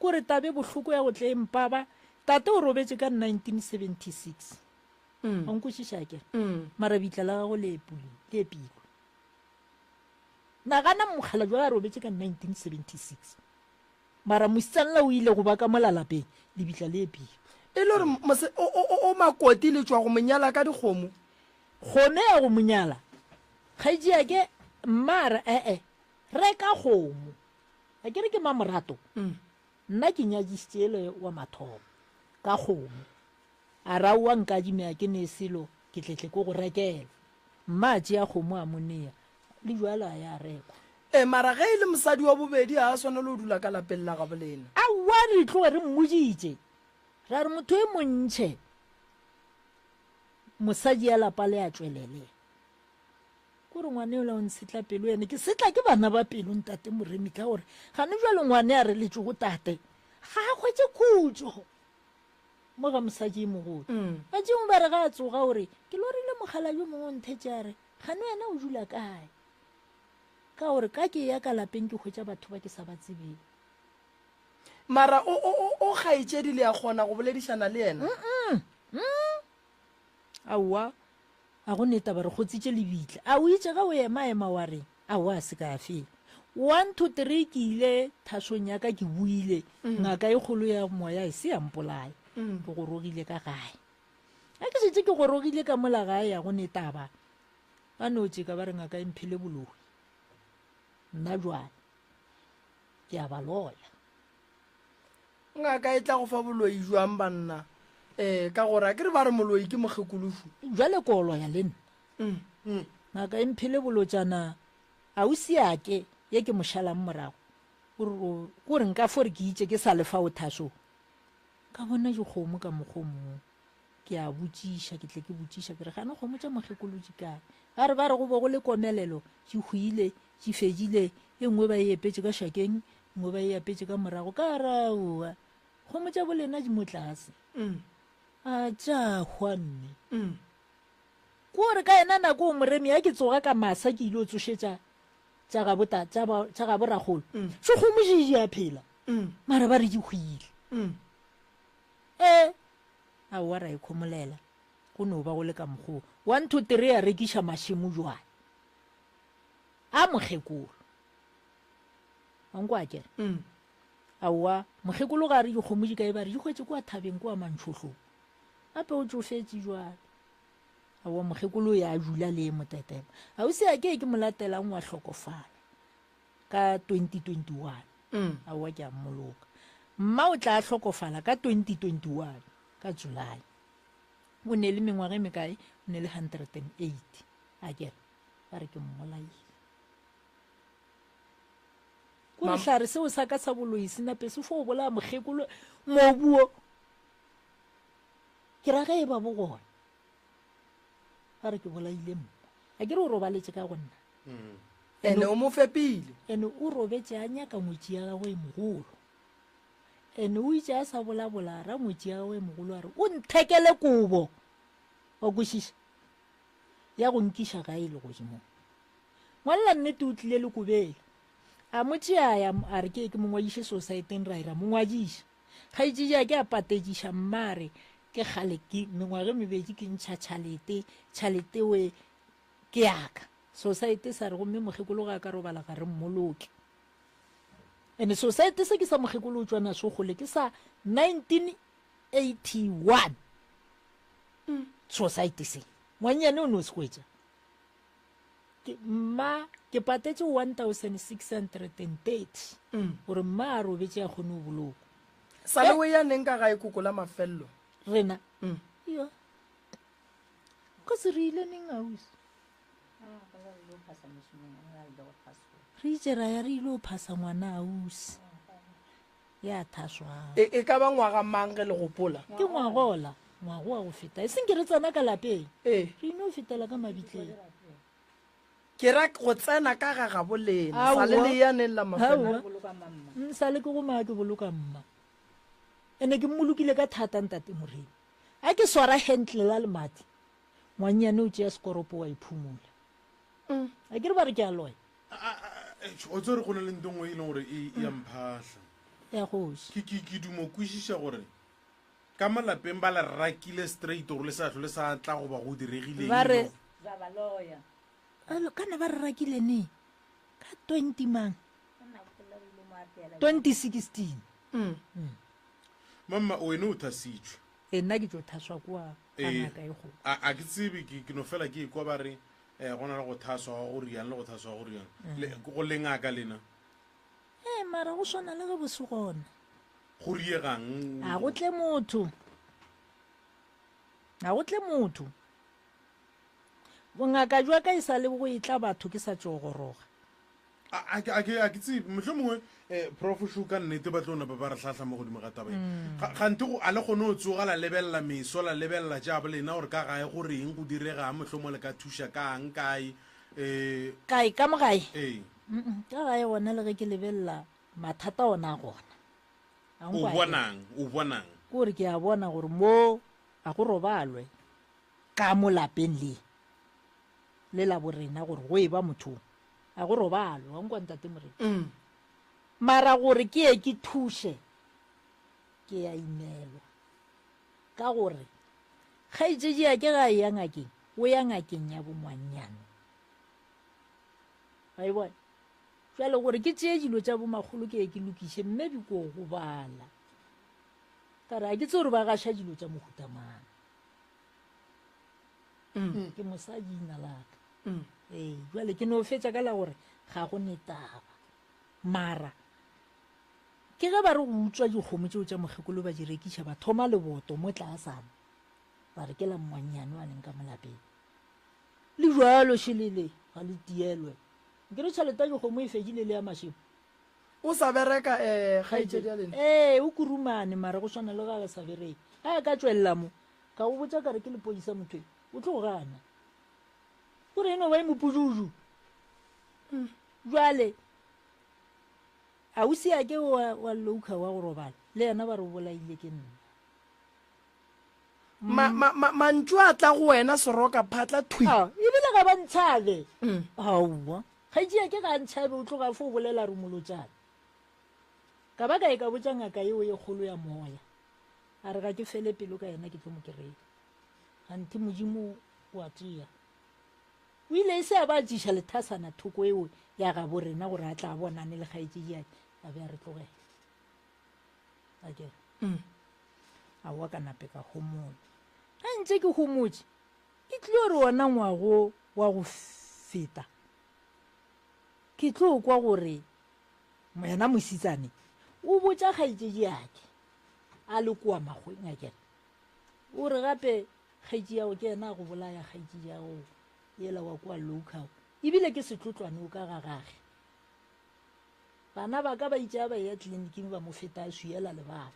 kore tabe bohloko ya go tle empaba tate o robetse ka 1976 a nkwešiša ke mara bitla la gago le epilwe nagana mogala jwa a robetse ka 1976 mara mositsanela o ile go ba ka molalapeng lebitla le epilwe e le gore o makoti le tswa go monyala ka dikgomo kgome ya go monyala kgaetšea ke mmara re ka kgomo a ke re ke mamorato nna ke nyadisitše ele wa mathomo ka kgomo a ra wa nkadimea ke ne selo ke tletle ko go rekela mmatše ya kgomo a monea le jwala ya rekwa mara ge e le mosadi wa bobedi a swana le o dula ka lapeng la ga bolena aowa re tloge re mmoditše ra re motho e montšhe mosadi ya lapa le a tswelele kore ngwane o la o nsetla pelo ene ke setla ke bana ba pelo ntate moremi ka gore gane jwale ngwane a re letse go tate ga a kgwetse khutso mo ga mosadi e mogolo ba tšengwe ba re ga a tsoga gore ke lorile mogala jo mongwe o nthetše a re gane wena o dula kae ka gore ka ke ya ka lapeng ke kgwetša batho ba ke sa ba tsebeng mara o kgaetšedi le ya kgona go boledišana le yena aowa a go neta ba re kgotsitše lebitla a o itse ga o ema wa reng aowa a se ka fela 1 2 3 ke ile thasong ya ka ke buile ngaka e kgolo ya moya e se ya mpolaya ke gorogile ka gae a ke setse ke gorogile ka mola gae ya go netaba ba no tšeka ba re ngaka e mphile bologi nna jwale ke a ba loya ngaka e tla go fa boloi jwang banna ka gore a ke re ba re moloi ke mogekolofu jwale ko loya le nna ngaka e mphile bolotšana a o siake ye ke mošalang morago kore nka fore ke itse ke sa lefa o thaso ka bona dikgomo ka mokgomong ke a botsiša ke tle ke botsiša ke re gana kgomo tša mokgekolo di kae ga re ba re go bo go le komelelo di hwile di fedile e nngwe ba e epetse ka šakeng nngwe ba e apetse ka morago ka raoa kgomo tša bolena di mo tlase a tša hwanne kore ka ena nako o moremi ya ke tsoga ka masa ke ile o tsošetša tša ga boragolo se kgomo di a phela mara ba re di hwile aowa ra ikgomolela go no ba go le ka mokgoo 1 2 3 ya rekiša mašimo jwane a mokgekolo anko a kere aowa mokgekolo ga re dikgomo di kae ba re di hwetse kwa thabeng kwa mantšhotlong gape o tsofetse jwale aowa mokgekolo ya jula le motetema ga o se ya ke mo latelang wa hlokofala ka 2021 aowa ke a mmoloka mma o tla hlokofala ka 2021 ka July o ne le mengwaga e mekae o ne le 108 a kere ba re ke mmolaile ko hlare seo sa ka sa boloi senape se fo bola mokgekolo mobuo ke ra ga e ba bogona ba re ke bolaile mma a ke re o robaletse ka gonna ene o mo fepile ene o robetse a nyaka ngwetsi ya gagwe mogolo ene o itse a sa bolabola ra ngwetsi ya gagwe mogolo a re o nthekele kobo wa kwešiša ya go nkiša gae le godimo ngwalela nnete o tlile le kobela a motse aya a re ke mongwadiše societeng ra ira mongwadiša kgaitsedi a ke a patejiša mmare ke gale ke mengwaga mebedi ke ntšha tšhalete we ke yaka society sa re gomme mokgekolo ga ka robala ga re mmoloke ene society se ke sa mokgekolo o tswana se gole ke sa 1981 society se ngwanyane o ne o se kwetša mma ke patetse 1630 gore mma a robetse a kgone o boloko sa le o ya neng ka ga e kokola mafello rena yo ka se re ile neng ausi re itse ra ya re ile o phasa ngwana ausi ya thaswang e ka ba ngwaga mang ge le gopola ke ngwagola ngwago wa go feta e seng ke re tsena ka lapeng ee re ino o fetela ka mabitleng ke ra go tsena ka ga ga bolena sa le le ya neng la mafello sa le ke go maa ke boloka mma ene ke mmolokile ka thata ntate moremi a ke swara handle la lemati ngwanyane o tšea sekoropo wa iphumola a ke re ba re ke a loya o tsere go na le ntongwe e leng gore e ya mphatlha ya goši ke dumo kwešiša gore ka malapeng ba le rakile straight gore le sa tlhole sa tla go ba go diregileng ba re kana ba re rakile ne ka 20 mang 2016 mamma wena o thasitšwe nna ke tlo thaswa kwa ngaka e go a ke tsebe ke no fela ke kwa ba re go na le go thaswa go riana le go thaswa go riana go le ngaka lena mara go swana le ge bose gona go riegang a go tle motho bongaka jwa ka e sa le go e tla batho ke sa tsogoroga a ke tsebe motlho mongwe profession ka nnete ba tlona ba ba re tlhatlha mo godimo ga tabae gante a le gone o tsoga la lebelela meso la lebelela jabo lena gore ka gae go reng go direga motlho mo le ka thuša kang kae kae ka mogae ee ka gae gona le ge ke lebelela mathata ona a gona o bonang ke gore ke a bona gore mo a go robalwe ka mo lapeng le la borena gore go e ba mothong a go robalwe wa nkwa ntate morena mara gore ke ye ke thuše ke ya imelwa ka gore kgaitsedi ya ke ga e ya ngakeng o ya ngakeng ya bomwanyane ga e bone jale gore ke tseye dilo tša bomakgolo ke ye ke lokiše mme biko go bala ka re a ke tse gore ba gaša dilo tša mohutamana ke mosadi ina laka ee jale ke no fetša ka la gore ga go netaba mara ke ge ba re go utswa dikgomo tšeo tša mokgekolo ba di rekiša ba thoma leboto mo tlaasana ba re ke la mmanyane wa leng ka molapeng le jalo šhelele ga le tielwe ke re tšhaleta dikgomo e fedile le ya mašemo o sa bereka kgaitsedi ya lena o kurumane mara go tshwana le ga sa bereke a ka tswelela mo ka o botsa kare ke lepodisa motho o tlo go gana gore eno ba e mopududu jwale a o sia ke wa louka wa go robala le yena ba re o bolaile ke nna mantšu a tla go wena seroka phatla thui ebile ga ba ntšhabe aowa gaitsia ke ga ntšhabe o tloga fo o bolela re molotsane ka ba ka e ka botsa ngaka eo e kgolo ya moya a re ga ke fele pelo ka yena ke tlo mo kereka ganthe modimo wa tia o ile e se a ba jiša lethasana thoko eo ya ga borena gore a tla bonane le kgaetsedi yake a be a re tlogela akere a wa ka nape ka homole ga ntse ke homotse ke tlile gore ona ngwago wa go feta ke tlo kwa gore yena mositsane o botsa kgaitsedi yake a le kua magweng akere o re gape kgaitsi yago ke ena go bolaya kgaitsedi yago ela wa kua local ebile ke setlotlwane o ka gagage bana ba ka ba itse ba ya tleliniking ba mo feta a suela lebala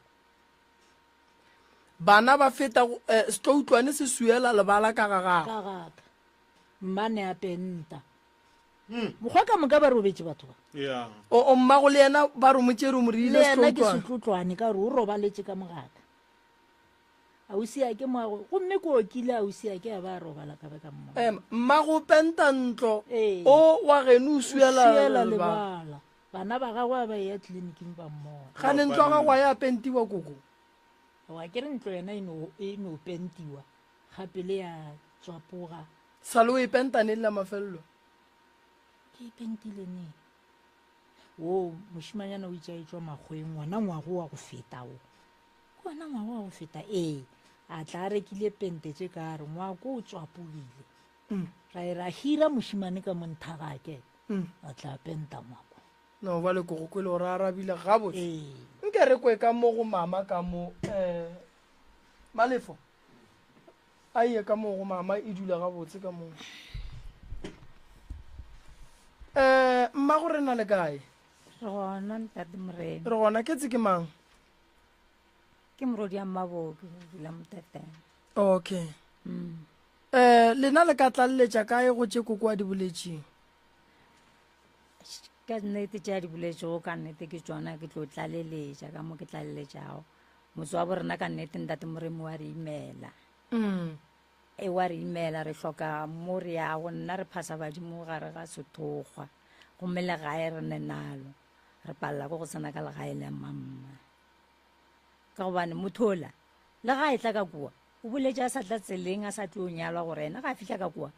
bana ba feta setloutlwane se suela lebala ka gagago ka gaga mmane a penta mokgwa ka moka ba robetse batho ba ya o mmago le yena ba romotse re mo le reile yena ke setloutlwane setlotlwane ka gore o robaletse ka mogaka ausia ke moago gomme ko okile ausia ke a ba robala ka be ka mmogo mmago penta ntlo Ee. o wa geno o suela suela lebala lebala bana ba gagwe ba ya tleliniking ba mmogo ga ne ntlo ya gago ya pentiwa koko wa ke re ntlo yena e no pentiwa gape le ya tswapoga sale o e pentane le la mafelelo ke pentile ne o moshimanyana o itse a etswa magweng ngwana ngwago wa go feta o ngwana ngwago wa go feta a tla a rekile pentetse ka re ngwako o tswapogile ra e ra hira moshimane ka monthagake a tla penta ngwako no ba le koko kwele gore a arabile gabotse nke re kwe ka mo go mama ka mo malefo a ye ka mo go mama e dula gabotse ka mo mmago re na le kae re gona ntate morena re gona ke tse ke mang ke morodi ya mmaboke go dula moteteng okay lena le ka tlaleletša kae go tše koko a di boletseng ka nnete tša di boletšego ka nnete ke tsona ke tlo tlaleletša ka mo ke tlaleletšago motse wa borena ka nnete ntate moremo wa re imela wa re imela re hloka mo re yago nna re phasa badimo gare ga sethokgwa gomme legae re nenalo re palela ko go tsena ka legae le mamma ka gobane mothola le ga e tla ka kua o boletša a sa tla tseleng a sa tlo nyalwa gore ena ga a fitlha ka kua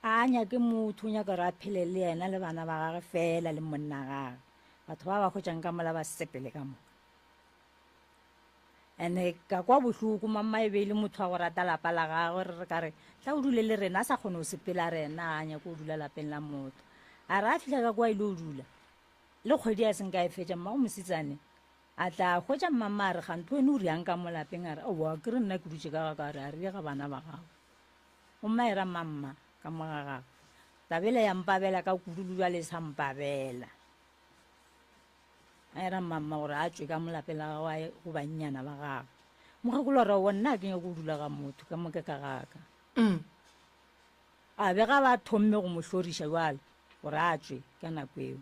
a nyake motho o nyaka gore a phele le yena le bana ba gage fela le monna gage batho ba ba kgwetsang ka mola ba sepele ka moka ande ka kwa bohloko mamma e be le motho wa go rata lapa la gagwe re ka re tla o dule le rena a sa kgone go sepela rena a nyako o dula lapeng la motho a re a fitlha ka kwa ile o dula le kgwedi a seng ka e fetša mmago mositsane a tla hwetša mamma a re gantho wene o riang ka mo lapeng a re oa ke re nna ke dutse ka ga ka re a re ga bana ba gago o mma e ra mamma ka moga gago tabele ya mpabela ka kudulu jwa le sa mpabela a era mamma gore a tswe ka mo lapeng la gagwe go bannyana ba gagwe mogekolo ra o nna a kenya go dula ga motho ka moke ka gaka a be ga ba thomme go mo hloriša jwale gore a tswe ka nako eo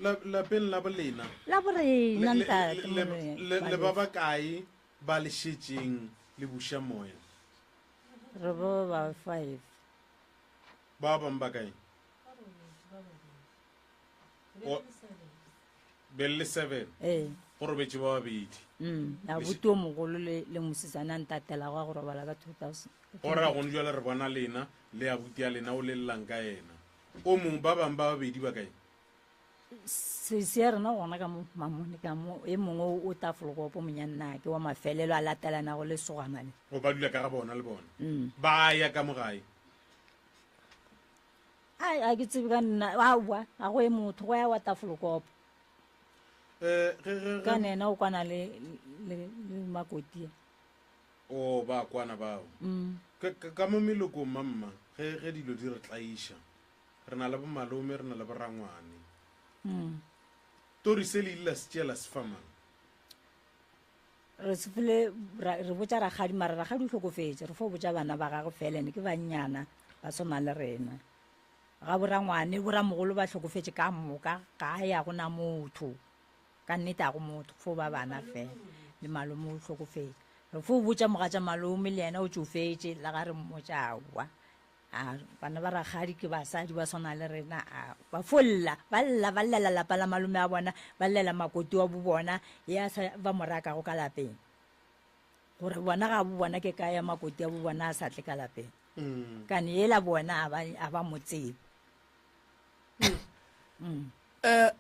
lapeng la bolena la borena ntate le ba ba kae ba le šetšeng le buša moya re bo ba 5 ba bang ba kae be le 7 go robetse ba babedi a boto mogolo le mosetsana ntatela go a go robala ka 2000 go ra gone jwale re bona lena le abuti ya lena o lelelang ka ena o mongwe ba bang ba babedi ba kae se rena gona ka mo mamone ka mo e mongwe o tafolokopo monyannake wa mafelelo a latelana go le sogana le go ba dula ka ga bona le bona ba ya ka mogae a ke tsebe ka nna aowa a go e motho go ya wa tafolokopo ka nena o kwana le makotia o ba kwana bao ka mo melokong mamma ge dilo di re tlaiša re na le bomalome re na le borangwane tori se le ile se tšeela sefamang re sefile re botsa ragadi mara ragadi o tlhokofetse re fo botsa bana ba gagwe fela ne ke bannyana ba soma le rena ga bora ngwane bora mogolo ba tlhokofetse ka moka ga ya gona motho ka nnete a go motho fo ba bana fela le malome o tlhokofetse re fo botsa mogatša malome le yena o tsofetse la ga re mmotsawa bana ba ragadi ke basadi ba swana le rena ba folla ba llela lapa la malome a bona ba llela makoti wa bo bona ya ba moraka go ka lapeng gore bona ga bo bona ke ka ya makoti a bo bona a sa tle ka lapeng ka ne ela bona a ba motsebe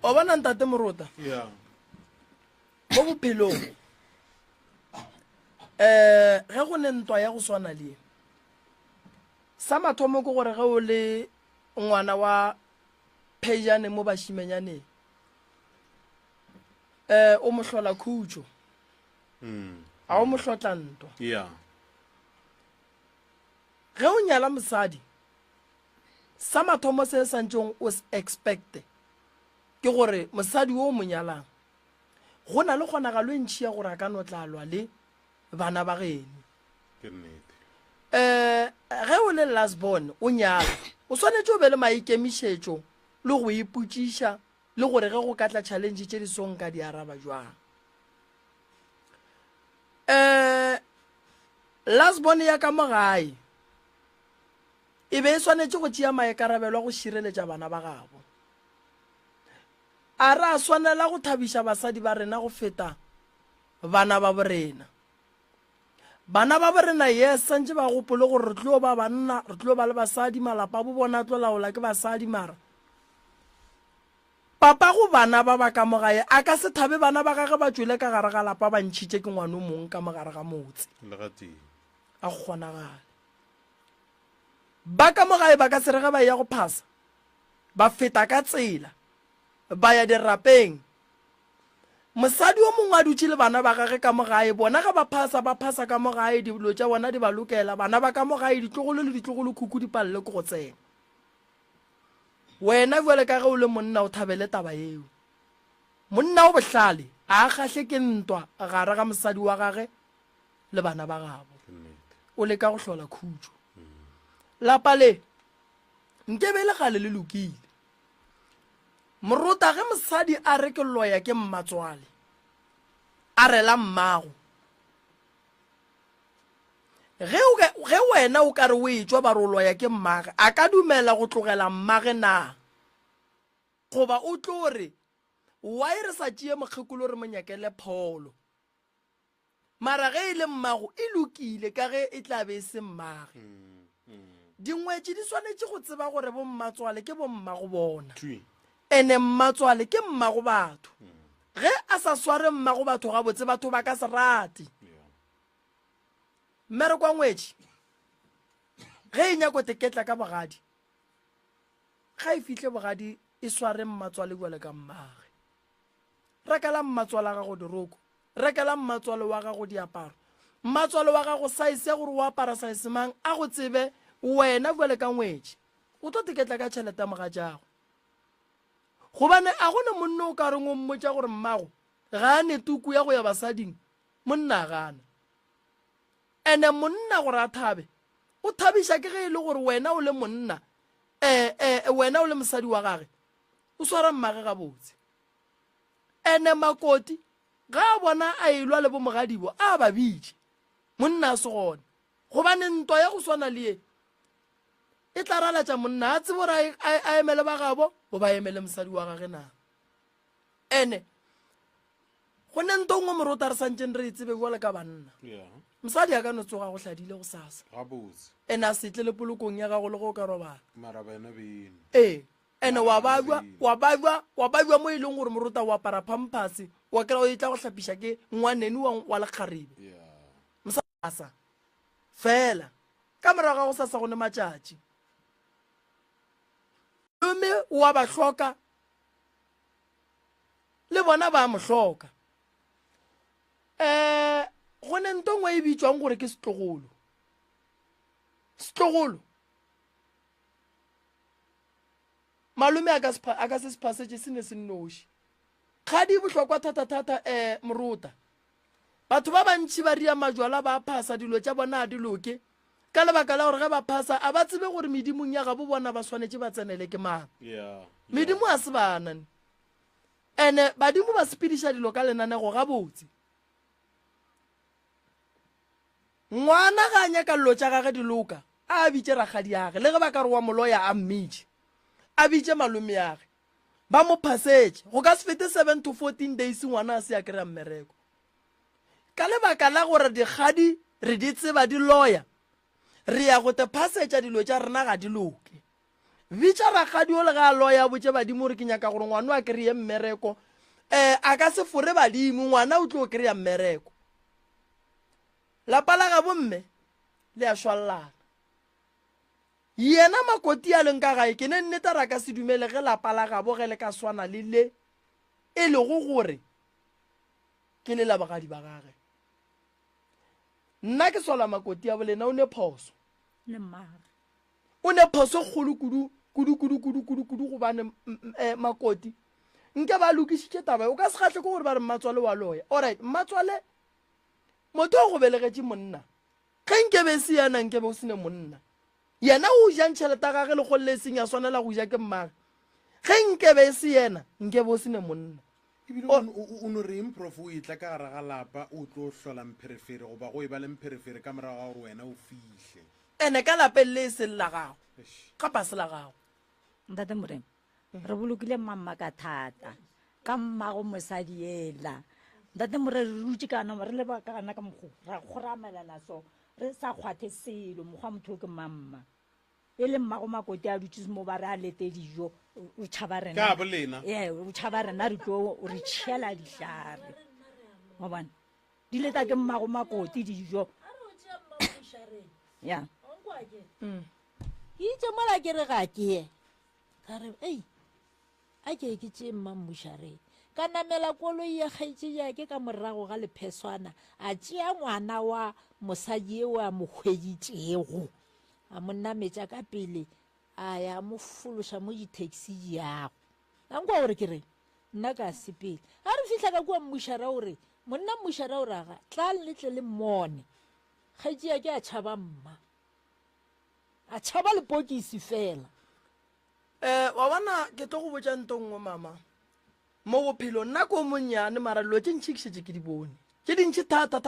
wa bona ntate Morota ya mo bophelong ge go ne ntwa ya go swana le sa mathomo ke gore ge o le ngwana wa phejane mo bashimenyaneng o mo hlola khutšo a o mo hlotla ntwa ya ge o nyala mosadi sa mathomo se santšeng o se expecte ke gore mosadi wo o mo nyalang go na le kgonagalo e ntšhi ya gore a ka no tlalwa le bana ba geno ke nnete ge o le lasbon o nyala o swanetse o be le maikemišetšo le go ipotšiša le gore ge go ka tla challenge tše di song ka di araba jwang lasbon ya ka mo gae e be e swanetse go tšea maikarabelo a go šireletša bana ba gabo a re a swanela go thabiša basadi ba rena go feta bana ba borena bana ba borena yes santse ba gopole gore re tlo ba banna re tlo ba le basadi malapa bo bona tlo laola ke basadi mara papa go bana ba ba ka mogae a ka se thabe bana ba gage ba tswele ka gare ga lapa ba ntšhitše ke ngwane o mongwe ka mogare ga motse le gateng a go kgonagale ba ka mogae ba ka serege ba ya go phasa ba feta ka tsela ba ya dirapeng mosadi o mongwe a dutse le bana ba gage ka mogae bona ga ba phasa ka mogae dilo tša bona di ba lokela bana ba ka mogae ditlogolo le ditlogolo khuku di palele ko go tsena wena jale ka ge o le monna o thabele taba eo monna o bohlale a kgahle ke ntwa gare ga mosadi wa gage le bana ba gabo o le ka go hlola khutšo lapa le nke be le gale le lokile Morota ge mosadi a re ke loya ke mmatswale a rela mmago ge wena o ka re o etswa ba re o loya ke mmage a ka dumela go tlogela mmage na goba o tlo re wa e re sa tšee mokgekolo re monyakele pholo mara ge e le mmago e lokile ka ge e tla be e se mmage dingwetši di swanetše go tseba gore bo mmatswale ke bo mmago bona ene mmatswale ke mmago batho ge a sa sware mmago batho ga botse batho ba ka se rate mmere kwa ngwetši ge e nyako teketla ka bogadi ga e fihle bogadi e sware mmatswale jwale ka mmage rekela mmatswale ga go diroko rekela mmatswale wa ga go diaparo mmatswale wa ga go size ya gore o apara size mang a go tsebe wena jwale ka ngwetši o tlo teketla ka tšhelete moga jago gobane a gone monna o ka reng o mmotša gore mmago ga a netuku ya go ya basading monna a gana ene monna gore a thabe o thabiša ke ge e le gore wena o le monna wena o le mosadi wa gage o swara mmage gabotse ene makoti ga a bona a elwa le bomogadibo a ba bitše monna a se gona gobane ntwa ya go swana le e tla ralatša monna a tsebe gore a emele ba gabo o ba emele mosadi wa gage na ene go ne nto ngwe Morota re santšeng re e tsebe jwale ka banna mosadi a ka no tsoga go hladile go sasa ene a setle le polokong ya gago le go ka robala ene wa bajwa mo e leng gore Morota o apara pampase wa kry-a o e tla go hlapiša ke ngwaneni wa lekgarebe mosasa fela ka morago ga go sasa go ne matšatši mme wa ba hloka le bona ba mo hloka go ne nto ngwe e bitswang gore ke setlogolo malome a ka se se phasetse se ne se nnoši kgadi bohlokwa thata moruta batho ba bantši ba ria majwala ba phasa dilo tša bona a di loke ka lebaka la gore ge ba phasa a ba tsebe gore medimong ya gabo bona ba swanetše ba tsenele ke mang medimo a se banane ande badimo ba sepediša dilo ka lenanego gabotse ngwana ga a nyaka dilo tša gage di loka a bitše ragadi yage le ge ba ka re wa moloya a mmitše a bitše malome yage ba mo phasetše go ka se fete 7 to 14 days ngwana a se ya kry-a mmereko ka lebaka la gore dikgadi re di tseba di loya re ya go te phasetša dilo tša rena ga di loke bitša ragadi o le ga a loya botse badimo gore ke nyaka gore ngwana a kry-e mmereko a ka se fore badimo ngwana o tlo o kry-a mmereko lapa la ga bomme le a šwallana yena makoti a leng ka gae ke ne nnete ra ka se dumele ge lapa la gabo ge le ka swana le le e lego gore ke le labagadi ba gage nna ke sola makoti a bolena o ne phoso le mmagwe o ne phoso kgolo kudu gobane makoti nke ba lokišitše taba o ka se kgatle ke gore ba re mmatswale wa loya alright mmatswale motho o go belegetše monna ge nke be se yana nke be o sene monna yena o jang tšhelete ya gage le kgolle seng ya swanela go ja ke mmage ge nke be se yena nke be o sene monna ebile o no reng prof o etla ka gare ga lapa o tlo hlola mpherefere goba go e ba le mpherefere ka morago ga gore wena o fihle ene ka lapeng le e se lla gago ka pase la gago ntate morena re bolokile mamma ka thata ka mmago mosadi ela ntate morena re rutse kana re le ba kana ka mokgo ra goramelana so re sa kgwathe selo mokgwa motho ke mamma e le mmago makoti a dutse mo ba re a lete dijo o tšhaba rena ka bolena o tšhaba rena re tlo re tšhela dihlare wa bona di leta ke mmago makoti dijo ya ke itse mola ke re ga ke ka re ei a ke tše mmammušareng ka namela koloi ya kgaetše jake ka morago ga lepheswana a tšea ngwana wa mosadi eo a mo hweditšego a mo nametša ka pele a ya mo fološa mo di-taxi yago ankwa gore ke reng nna ka sepele a re fitlha ka kua mmušara gore monna mmušara o raga tla letle le mmone kgaetše yake a tšhaba mma a tšhaba lepokisi fela wa bona ke tlo go botša nto nngwe mama mo bophelo nna ko monnyane mara dilo tše ntšhi ke šetse ke di bone tše dintšhi thata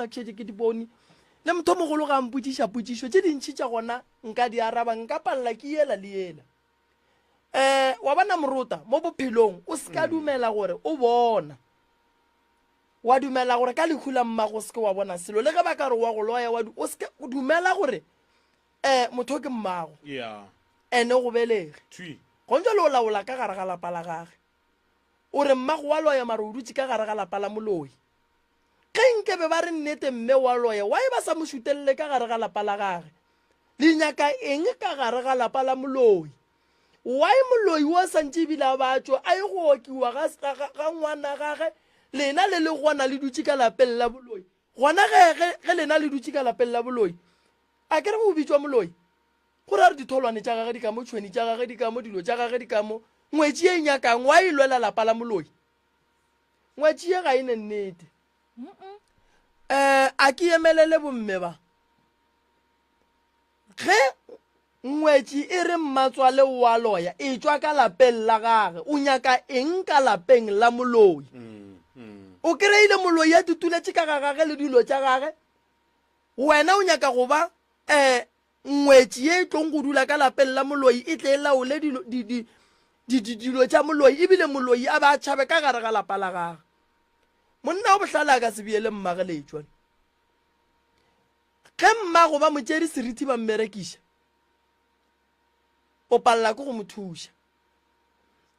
ke šetse ke di bone le motho mogolo ga mpotšiša potšišo tše dintšhi tša gona nka di araba nka palela ke yela le yela wa bona moruta mo bophelong o se ka dumela gore o bona wa dumela gore ka lehu la mmago o seke wa bona selo le ge ba ka re wa go loya o seke o dumela gore motho ke mmago ene go belege go ntse le o laola ka gare ga lapa la gage o re mmago wa loya mare o dutse ka gare ga lapa la moloi ge nke be ba re nnete mme wa loya wa e ba sa mo šutelele ka gare ga lapa la gage le nyaka eng ka gare ga lapa la moloi wa e moloi o santse ebile a batšo a ye go okiwa ga ngwana gage lena le gona le dutse ka lapeng la boloi gona ge lena le dutse ka lapeng la boloi a kere go bitswa moloi go ra re ditholwane tša gage di ka mo tšhweni tša gage di ka mo dilo tša gage di ka mo ngwetši e nyakang wa e lwela lapa la moloi ngwetši ye ga e ne nnete a ke emelele bomme ba ge ngwetši e re mmatswale wa loya e tšwa ka lapeng la gage o nyaka eng ka lapeng la moloi o kry-ile moloi ya tutuletše ka ga gage le dilo tša gage wena o nyaka go ba ngwetši ye e tlong go dula ka lapeng la moloi e tle e laole dilo tša moloi ebile moloi a ba tšhabe ka gare ga lapa la gage monna o bohlala a ka se biele mmage letšwane ge mmago ba motšedi seriti ba mmerekiša o palela ke go mo thuša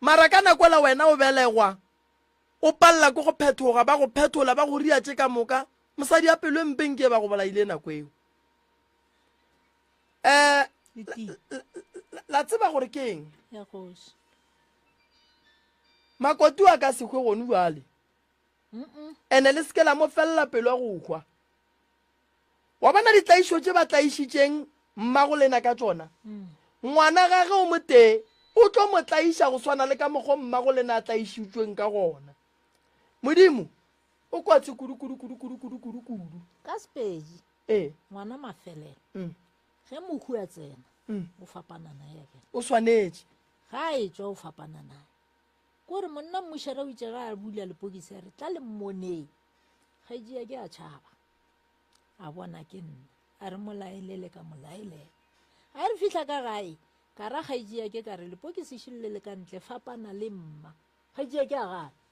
mara ka nakola wena o belegwa o palela ke go phethoga ba go phethola ba go riatše ka moka mosadi ya pelo empeng ke ba go bolaile nako eo la tseba gore ke eng makoti a ka sekgwe gone bjale ene le seke la mo felela pelo ya go hwa wa bona ditlaišo tše ba tlaišitšeng mmago lena ka tšona ngwana gage o mote o tlo mo tlaiša go swana le ka mokgwa mmago le na a tlaišitšweng ka gona modimo o kwatse kudu ka Sepedi ee ngwana Mafelelo mm, ge mohu a tsena mm. o fapana naye ke o swanetše ga e tswa o fapana naye kore monna mmošara o itse ga a bula lepokisi a re tla le mmoneng kgaetšea ke a tšhaba a bona ke nna a re molaelele ka molaelele a re fitlha ka gae ka ra kgaetšea ke ka re lepokisi šilele le ka ntle fapana le mma kgaetšea ke a gana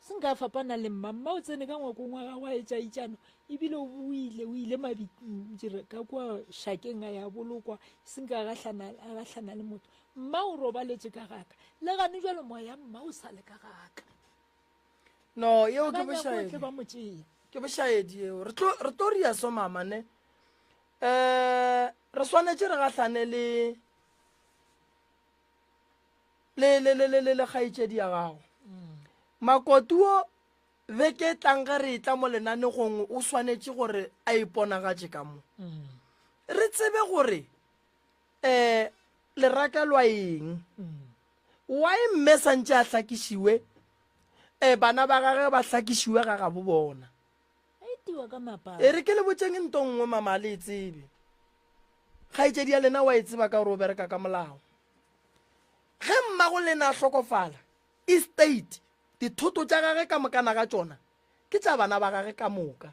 se nka fapana le mma o tsene ka ngwakong wa gago a etšaitšano ebile o ile mabitire ka kua šakeng a ya bolokwa se nka gatlhana le motho mma o robaletše ka gaka le gane jalo moya mma o sa le ka gaka no yeo ke banyakotle ba mo tšea ke bošaedi eo re tlo ria so mamane re swanetše re gatlhane le kgaetšedi ya gago makotuo beke tlang ga re tla mo lenanegong o swanetše gore a iponagatše ka mo re tsebe gore leraka lwa eng why mme santše a hlakišiwe bana ba gage ba hlakišiwe ga gabo bona a itiwa ka mapao e re ke le botseng nto nngwe mama le e tsebe kgaetšedi ya lena wa e tseba ka gore o bereka ka molao ge mmago lena a hlokofala estate dithoto tša gage ka mokana ga tšona ke tša bana ba gage ka moka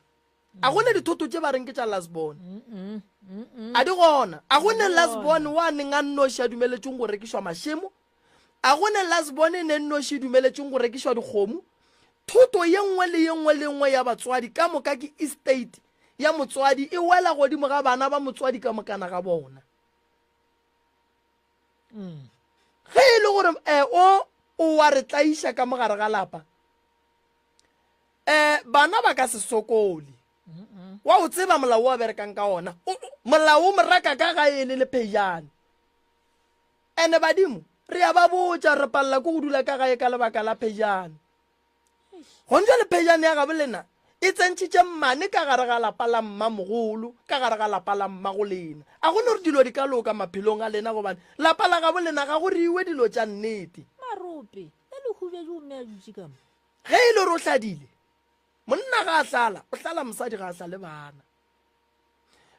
a gone dithoto tše ba reng ke tša lasbon a di gona a gone lasbon wa neng a nnoši a dumeletšeng go rekišwa mašemo a gone lasbon e ne nnoši dumeletšeng go rekišwa dikgomo thoto ye nngwe le nngwe ya batswadi ka moka ke estate ya motswadi e wela godimo ga bana ba motswadi ka mokana ga bona ge e le gore o wa re tlaiša ka mogare ga lapa bana ba ka se sokole wa o tseba molao wa berekang ka ona molao o moraka ka ga e le lepejane ene badimo re ya ba botša re palela ko go dula ka gae ka lebaka la pejane gonja le pejane ya gabe lena e tsentšhitše mmane ka gare ga lapa la mmamogolo ka gare ga lapa la mmago lena a gone gore dilo di ka loka maphelong a lena gobane lapa la gabo lena ga go riwe dilo tša nnete marope e le hubeje o mme a dutse kama ge e le gore o hladile monna ga a hlala o hlala mosadi ga a hla le bana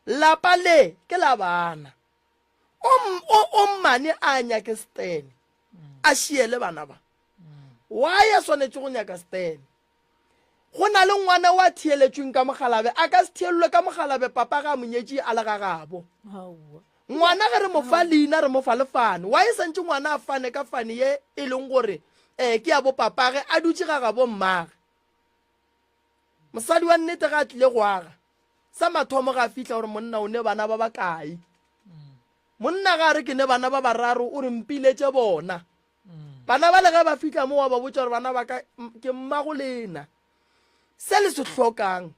lapa le ke la bana o mmane a nyake stene a šiele bana ba wa ya swanetše go nyaka stene go na le ngwana wa thieletšweng ka mogalabe a ka se thielelwe ka mogalabe papa ga monyetši a le ga gabo ngwana ge re mo fa leina re mo fa lefane wa e santše ngwana a fane ka fane ye e leng gore ke ya bo papage a dutse ga gabo mmage mosadi wa nnete ga a tlile go aga sa mathomo ga a fitlha gore monna o ne bana ba bakae monna ga re ke ne bana ba bararo o re mpiletše bona bana ba le ge ba fitlha mo wa ba botša gore bana ba ka ke mmago lena se le se hlokang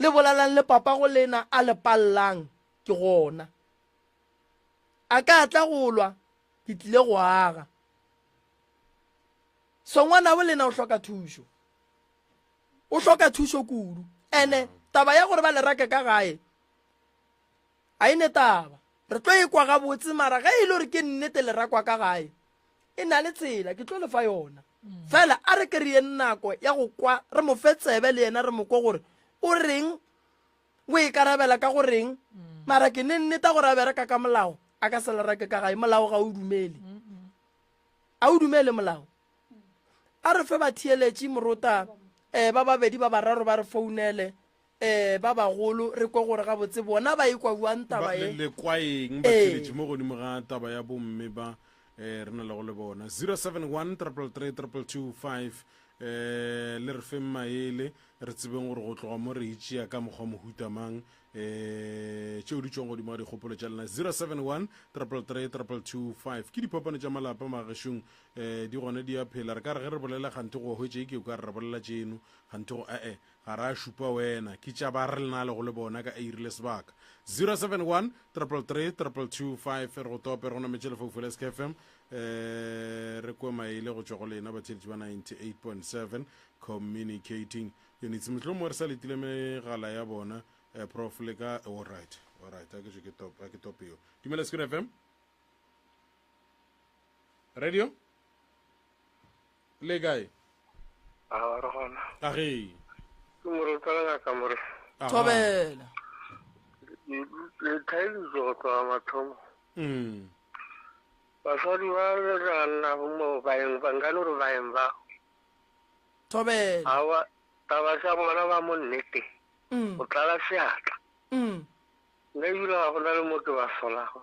le bolalang le papa go lena a le pallang ke gona a ka tla go lwa ke tlile go aga so ngwana bo lena o hloka thušo kudu ene taba ya gore ba le rake ka gae a ene taba re tlo ekwa ga botse mara ga e le gore ke nnete le rakwa ka gae e na le tsela ke tlo le fa yona fela a re ke re ye nako ya go kwa re mo fe tsebe le yena re mo kwa gore o reng o ikarabela ka go reng mara ke ne nneta gore a bereka ka molao a ka se le rake ka gae molao ga o dumele a o dumele molao a re fe ba thieletše morota ba babedi ba bararo ba re founele ba bagolo re kwa gore ga botse bona ba ikwa buang taba e le kwaeng ba thieletše mo godimo ga taba ya bomme ba re na le go le bona 071 le re feng maele re tsebeng gore go tloga mo re itšea ka mokgwa mohutamang tšeo di tšong godimo ga dikgopolo tša lena 071 ke dipapane tša malapa magešong di gone di a phela re ka re ge re bolela gante go hwetše ke o ka re re bolela tšeno gante go ga re a šupa wena ke tša ba re lena le go le bona ka a irile sebaka 071 re go tope re go nametše lefoufo le skfm re kwe maele go tšwa go lena batheletši ba 98.7 communicating units motlho mo re sa letile megala ya bona prof le ka alright a ke tope yo dumela skfm radio le kae a re gona a ge ke morutwana ka more thobela le tlhaediso go tloga mathomo mm basadi ba rana mo baeng ba nkane gore baeng ba thobela awa taba sa bona ba mo nnete go tlala seatla nna ebile ga go na le motho ba solago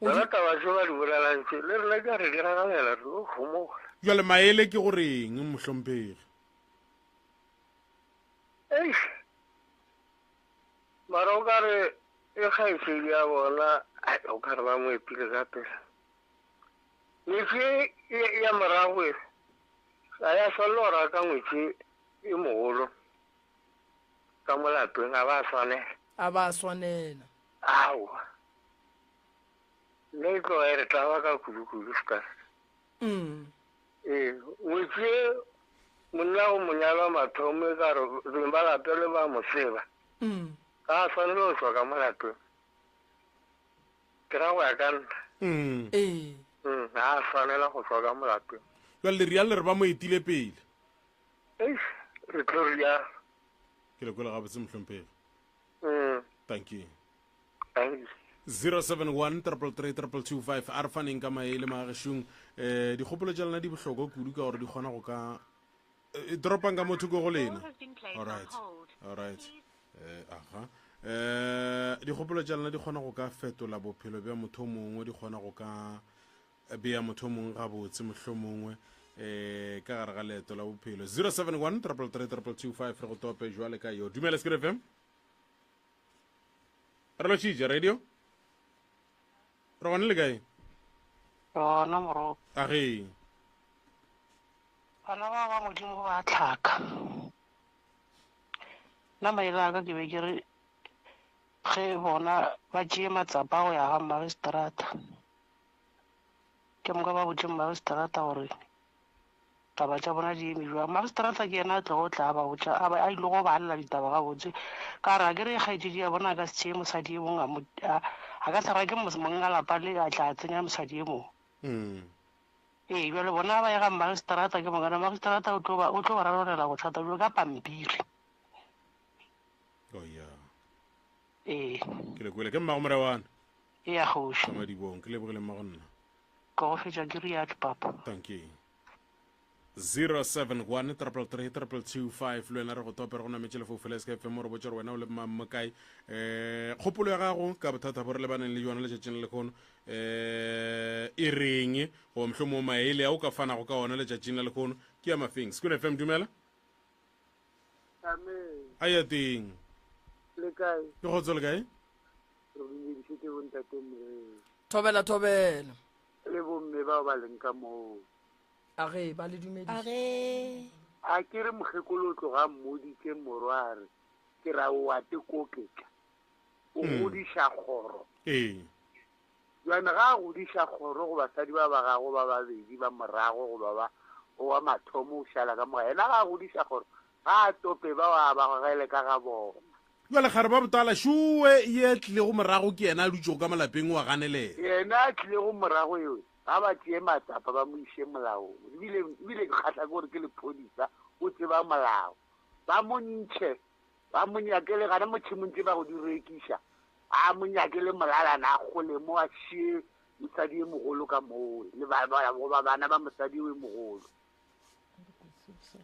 yona taba se ba di bolelantse le rena ke re di ragalela re o gomoga jale maele ke goreng mohlomphegi eish mara o ka re e kgaisedi ya bona o ka re ba mo epile ka pela ngwetse ya morago e a ya swanela gore a ka ngwetse e mogolo ka mo lapeng a ba swanela a ba swanela aowa nne e tloga e re taba ka kudu-kudu sekase ee ngwetse monna go monyalwa mathomo e ka re beng ba lapele ba mo seba ga a swanele go tswa ka mo lapeng ke ra go ya ka nna ee ga a tshwanela go tswa ka mo lapeng jale le rialo le re ba mo etile pele eish re tlo rialo ke le kwele gabotse mohlomphegi thank you thank you 071 333 a re faneng ka maele magešong dikgopolo tša lena di bohlokwa kudu ka gore di kgona go ka dropang ka motho ko go lena alright aha dikgopolo tša lena di kgona go ka fetola bophelo bja motho mongwe di kgona go ka bea motho mongwe gabotse mohlho mongwe ka gare ga leeto la bophelo 071 333 re go tope jwale ka yo dumele Skid FM re lo tšitša radio re gone le kae yona moro a ge bana ba ba modimo ba tlhaka nna maele a ka ke be ke re ge bona ba tšee matsapa go ya ga magistrata ke moka ba botse magistrata gore taba tša bona di eme jwa magistrata ke yena a tlogo tla ba botsa a ile go balela ditaba ga botse ka ra ke re kgaetšedi ya bona a ka se tšee mosadi e mongwe a ka tlhara ke monga lapa le a tla tsenya mosadi e mongwe ee bjale bona ba ya ga magistrata ke mongana magistrata o tlo ba rarolela go thata bjo ka pampiri oya ee ke le kwele ke mmago morewana e ya kgoši ka madibong ke lebogele mmago nna ka go fetša ke rialo papa thank you 071 333 le wena re go tope re go nametse lefoufele SKFM mo re botse re wena o le mamme kae kgopolo ya gago ka bothata bo re lebaneng le yona letšatšing le lekgono e reng go mohlho mo maele a o ka fanago ka ona letšatšing la lekgono ke ya mafeng Skid FM dumela amen a ya teng le kae ke kgotso le kae re dumedišitše bontate moreng thobela thobela le bomme bao ba leng ka moo a ge ba le dumediša a ke re mokgekolo o tloga mmoditse morware ke ra o ate koketla o godiša kgoro ee jane ga a godiša kgoro go basadi ba ba gago ba babedi ba morago goba ba o wa mathomo o šala ka moga ena ga a godiša kgoro ga a tope ba wa ba gogele ka ga bona jale gare ba botala šoe ye tlile go morago ke yena a dutšego ka malapeng wa ganelela yena a tlile go morago eo ga ba tšee matsapa ba mo iše molaong ebile ke kgatlha ke gore ke lephodisa o tseba molao ba montšhe ba monyakele gana motšhimontse ba go di rekiša a monyakele molalana a gole mo a šie mosadi e mogolo ka moo le goba bana ba mosadi e mogolo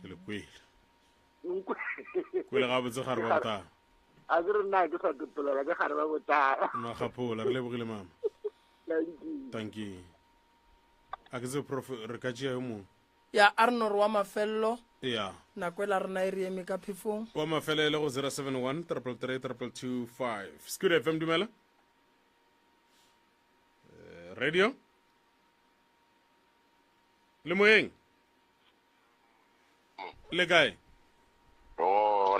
ke le kwele gabotse gare ba botala a ke re nna ke sa topelela ke gare ba botala magaphola re lebogile mama thank thank you a ke se prof re ka tšea yo mongwe ya arnor wa mafelelo ya nako e la rena e re eme ka phefong wa mafelele go 071 333 225 Skid FM dumela radio le moeng le kae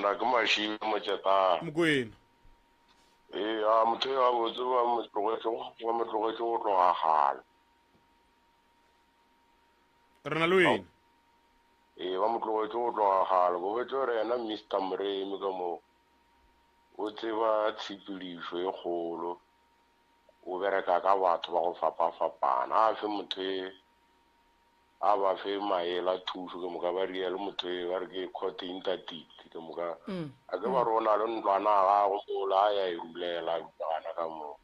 na ke mašile motšetana mokwena a motho yo a botse wa mo tlogetse go tloga gale re na le wena ba mo tlogetse go tloga gale go betse gore yena Mr Mremi ka moo o tseba tshepedišo e kgolo o bereka ka batho ba go fapa-fapana a fe motho a ba fe maela thuso ke moka ba riele motho ba re ke khote intatite ke moka a ke ba rona le ntlwana a gago mola a ya e rulela bana ka moo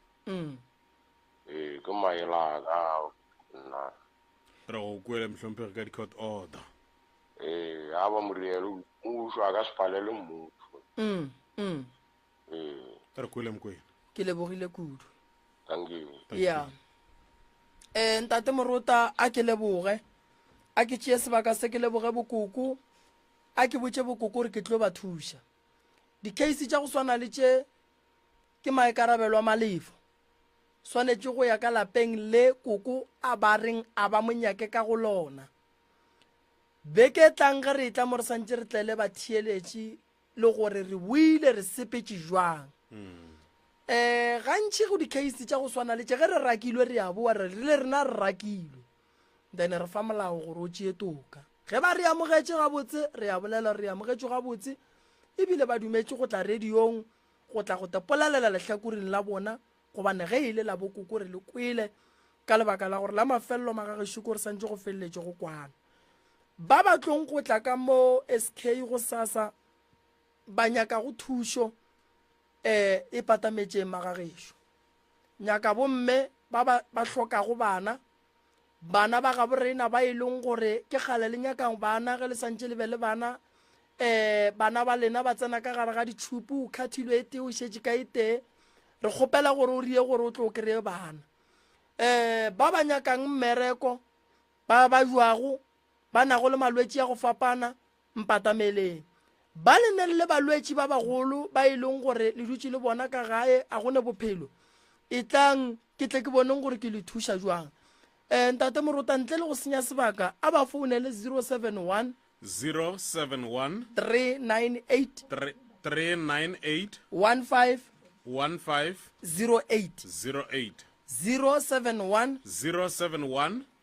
ke maela ka nna re go kwele mhlomphege ka di-court order a ba moriele mmuso a ka se palele mmuso re kwele mokwena ke lebogile kudu thank you ya ntate Moruta a ke leboge a ke tšee sebaka se ke leboge bokoko a ke botše bokoko gore ke tlo ba thuša di-case tša go swana le tše ke maekarabelo a malefo swanetše go ya ka lapeng le koko a ba reng a ba monyake ka go lona beke tlang ge re tla mo re santše re tlele batheeletše le gore re buile re sepetše jwang gantši go di-case tša go swana le tše ge re rakilwe re a boa re rile rena re rakilwe then re fa molao gore o tšee toka ge ba re amogetše gabotse re a bolela re amogetše gabotse ebile ba dumetše go tla radiong go tla go tepolelela lehlakoreng la bona gobane ge e le la bokoko re le kwele ka lebaka la gore la mafelelo magagešo gore santše go feleletše go kwana ba ba tlong go tla ka mo SK go sasa ba nyaka go thušo e patametšeng magagešo nyaka bomme ba hlokago bana ba ga borena ba e leng gore ke kgale le nyakang bana ge le santše le be le bana bana ba lena ba tsena ka gare ga ditšhupu o khathilwe e tee o šetše ka e tee re kgopela gore o rie gore o tlo o kry-e bana ba nyakang mmereko ba jwago ba nago le malwetši ya go fapana mpatameleng ba lene le balwetši ba bagolo ba e leng gore le dutše le bona ka gae a gone bophelo e tlang ke tle ke boneng gore ke le thuša jwang ntate Moruta ntle le go senya sebaka a ba founele 071 398 15 15 08 071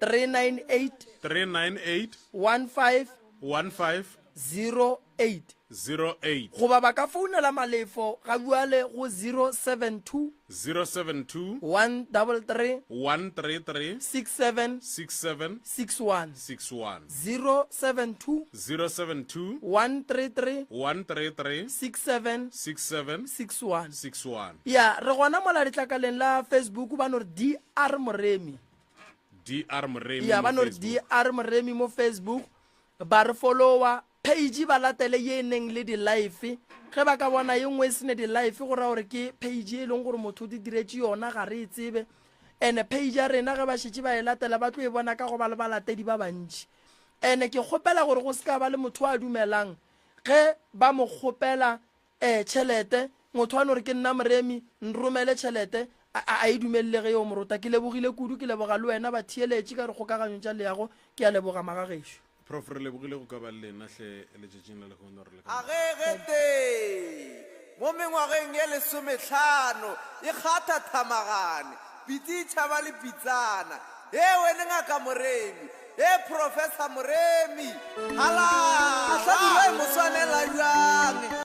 398 15 08 goba ba ka founela malefo ga buale go 072 133 67 61 072 133 67 61 ya re gona mola letlakaleng la Facebook ba no re DR Moremi ya ba no re DR Moremi mo Facebook ba re followa page ba latele ye neng le di-life ge ba ka bona ye nngwe e sene di-life go raya gore ke page e leng gore motho o di diretše yona ga re e tsebe and page ya rena ge ba šetše ba e latela ba tlo e bona ka go ba le balatedi ba bantši and ke kgopela gore go se ka ba le motho a dumelang ge ba mo kgopela tšhelete motho a no re ke nna Moremi nromele tšhelete a e dumelele ge yo Moruta ke lebogile kudu ke leboga le wena ba theeletše ka re kgokaganyo tša leago ke a leboga magagešo prof re lebogile go ka ba le nna hle letšatšing la lekgono re a gegete mo mengwageng ye 15 e kgatha thamagane pititšha ba le pitsana wene ngaka Moremi professor Moremi ala a hlabile mo swanela jang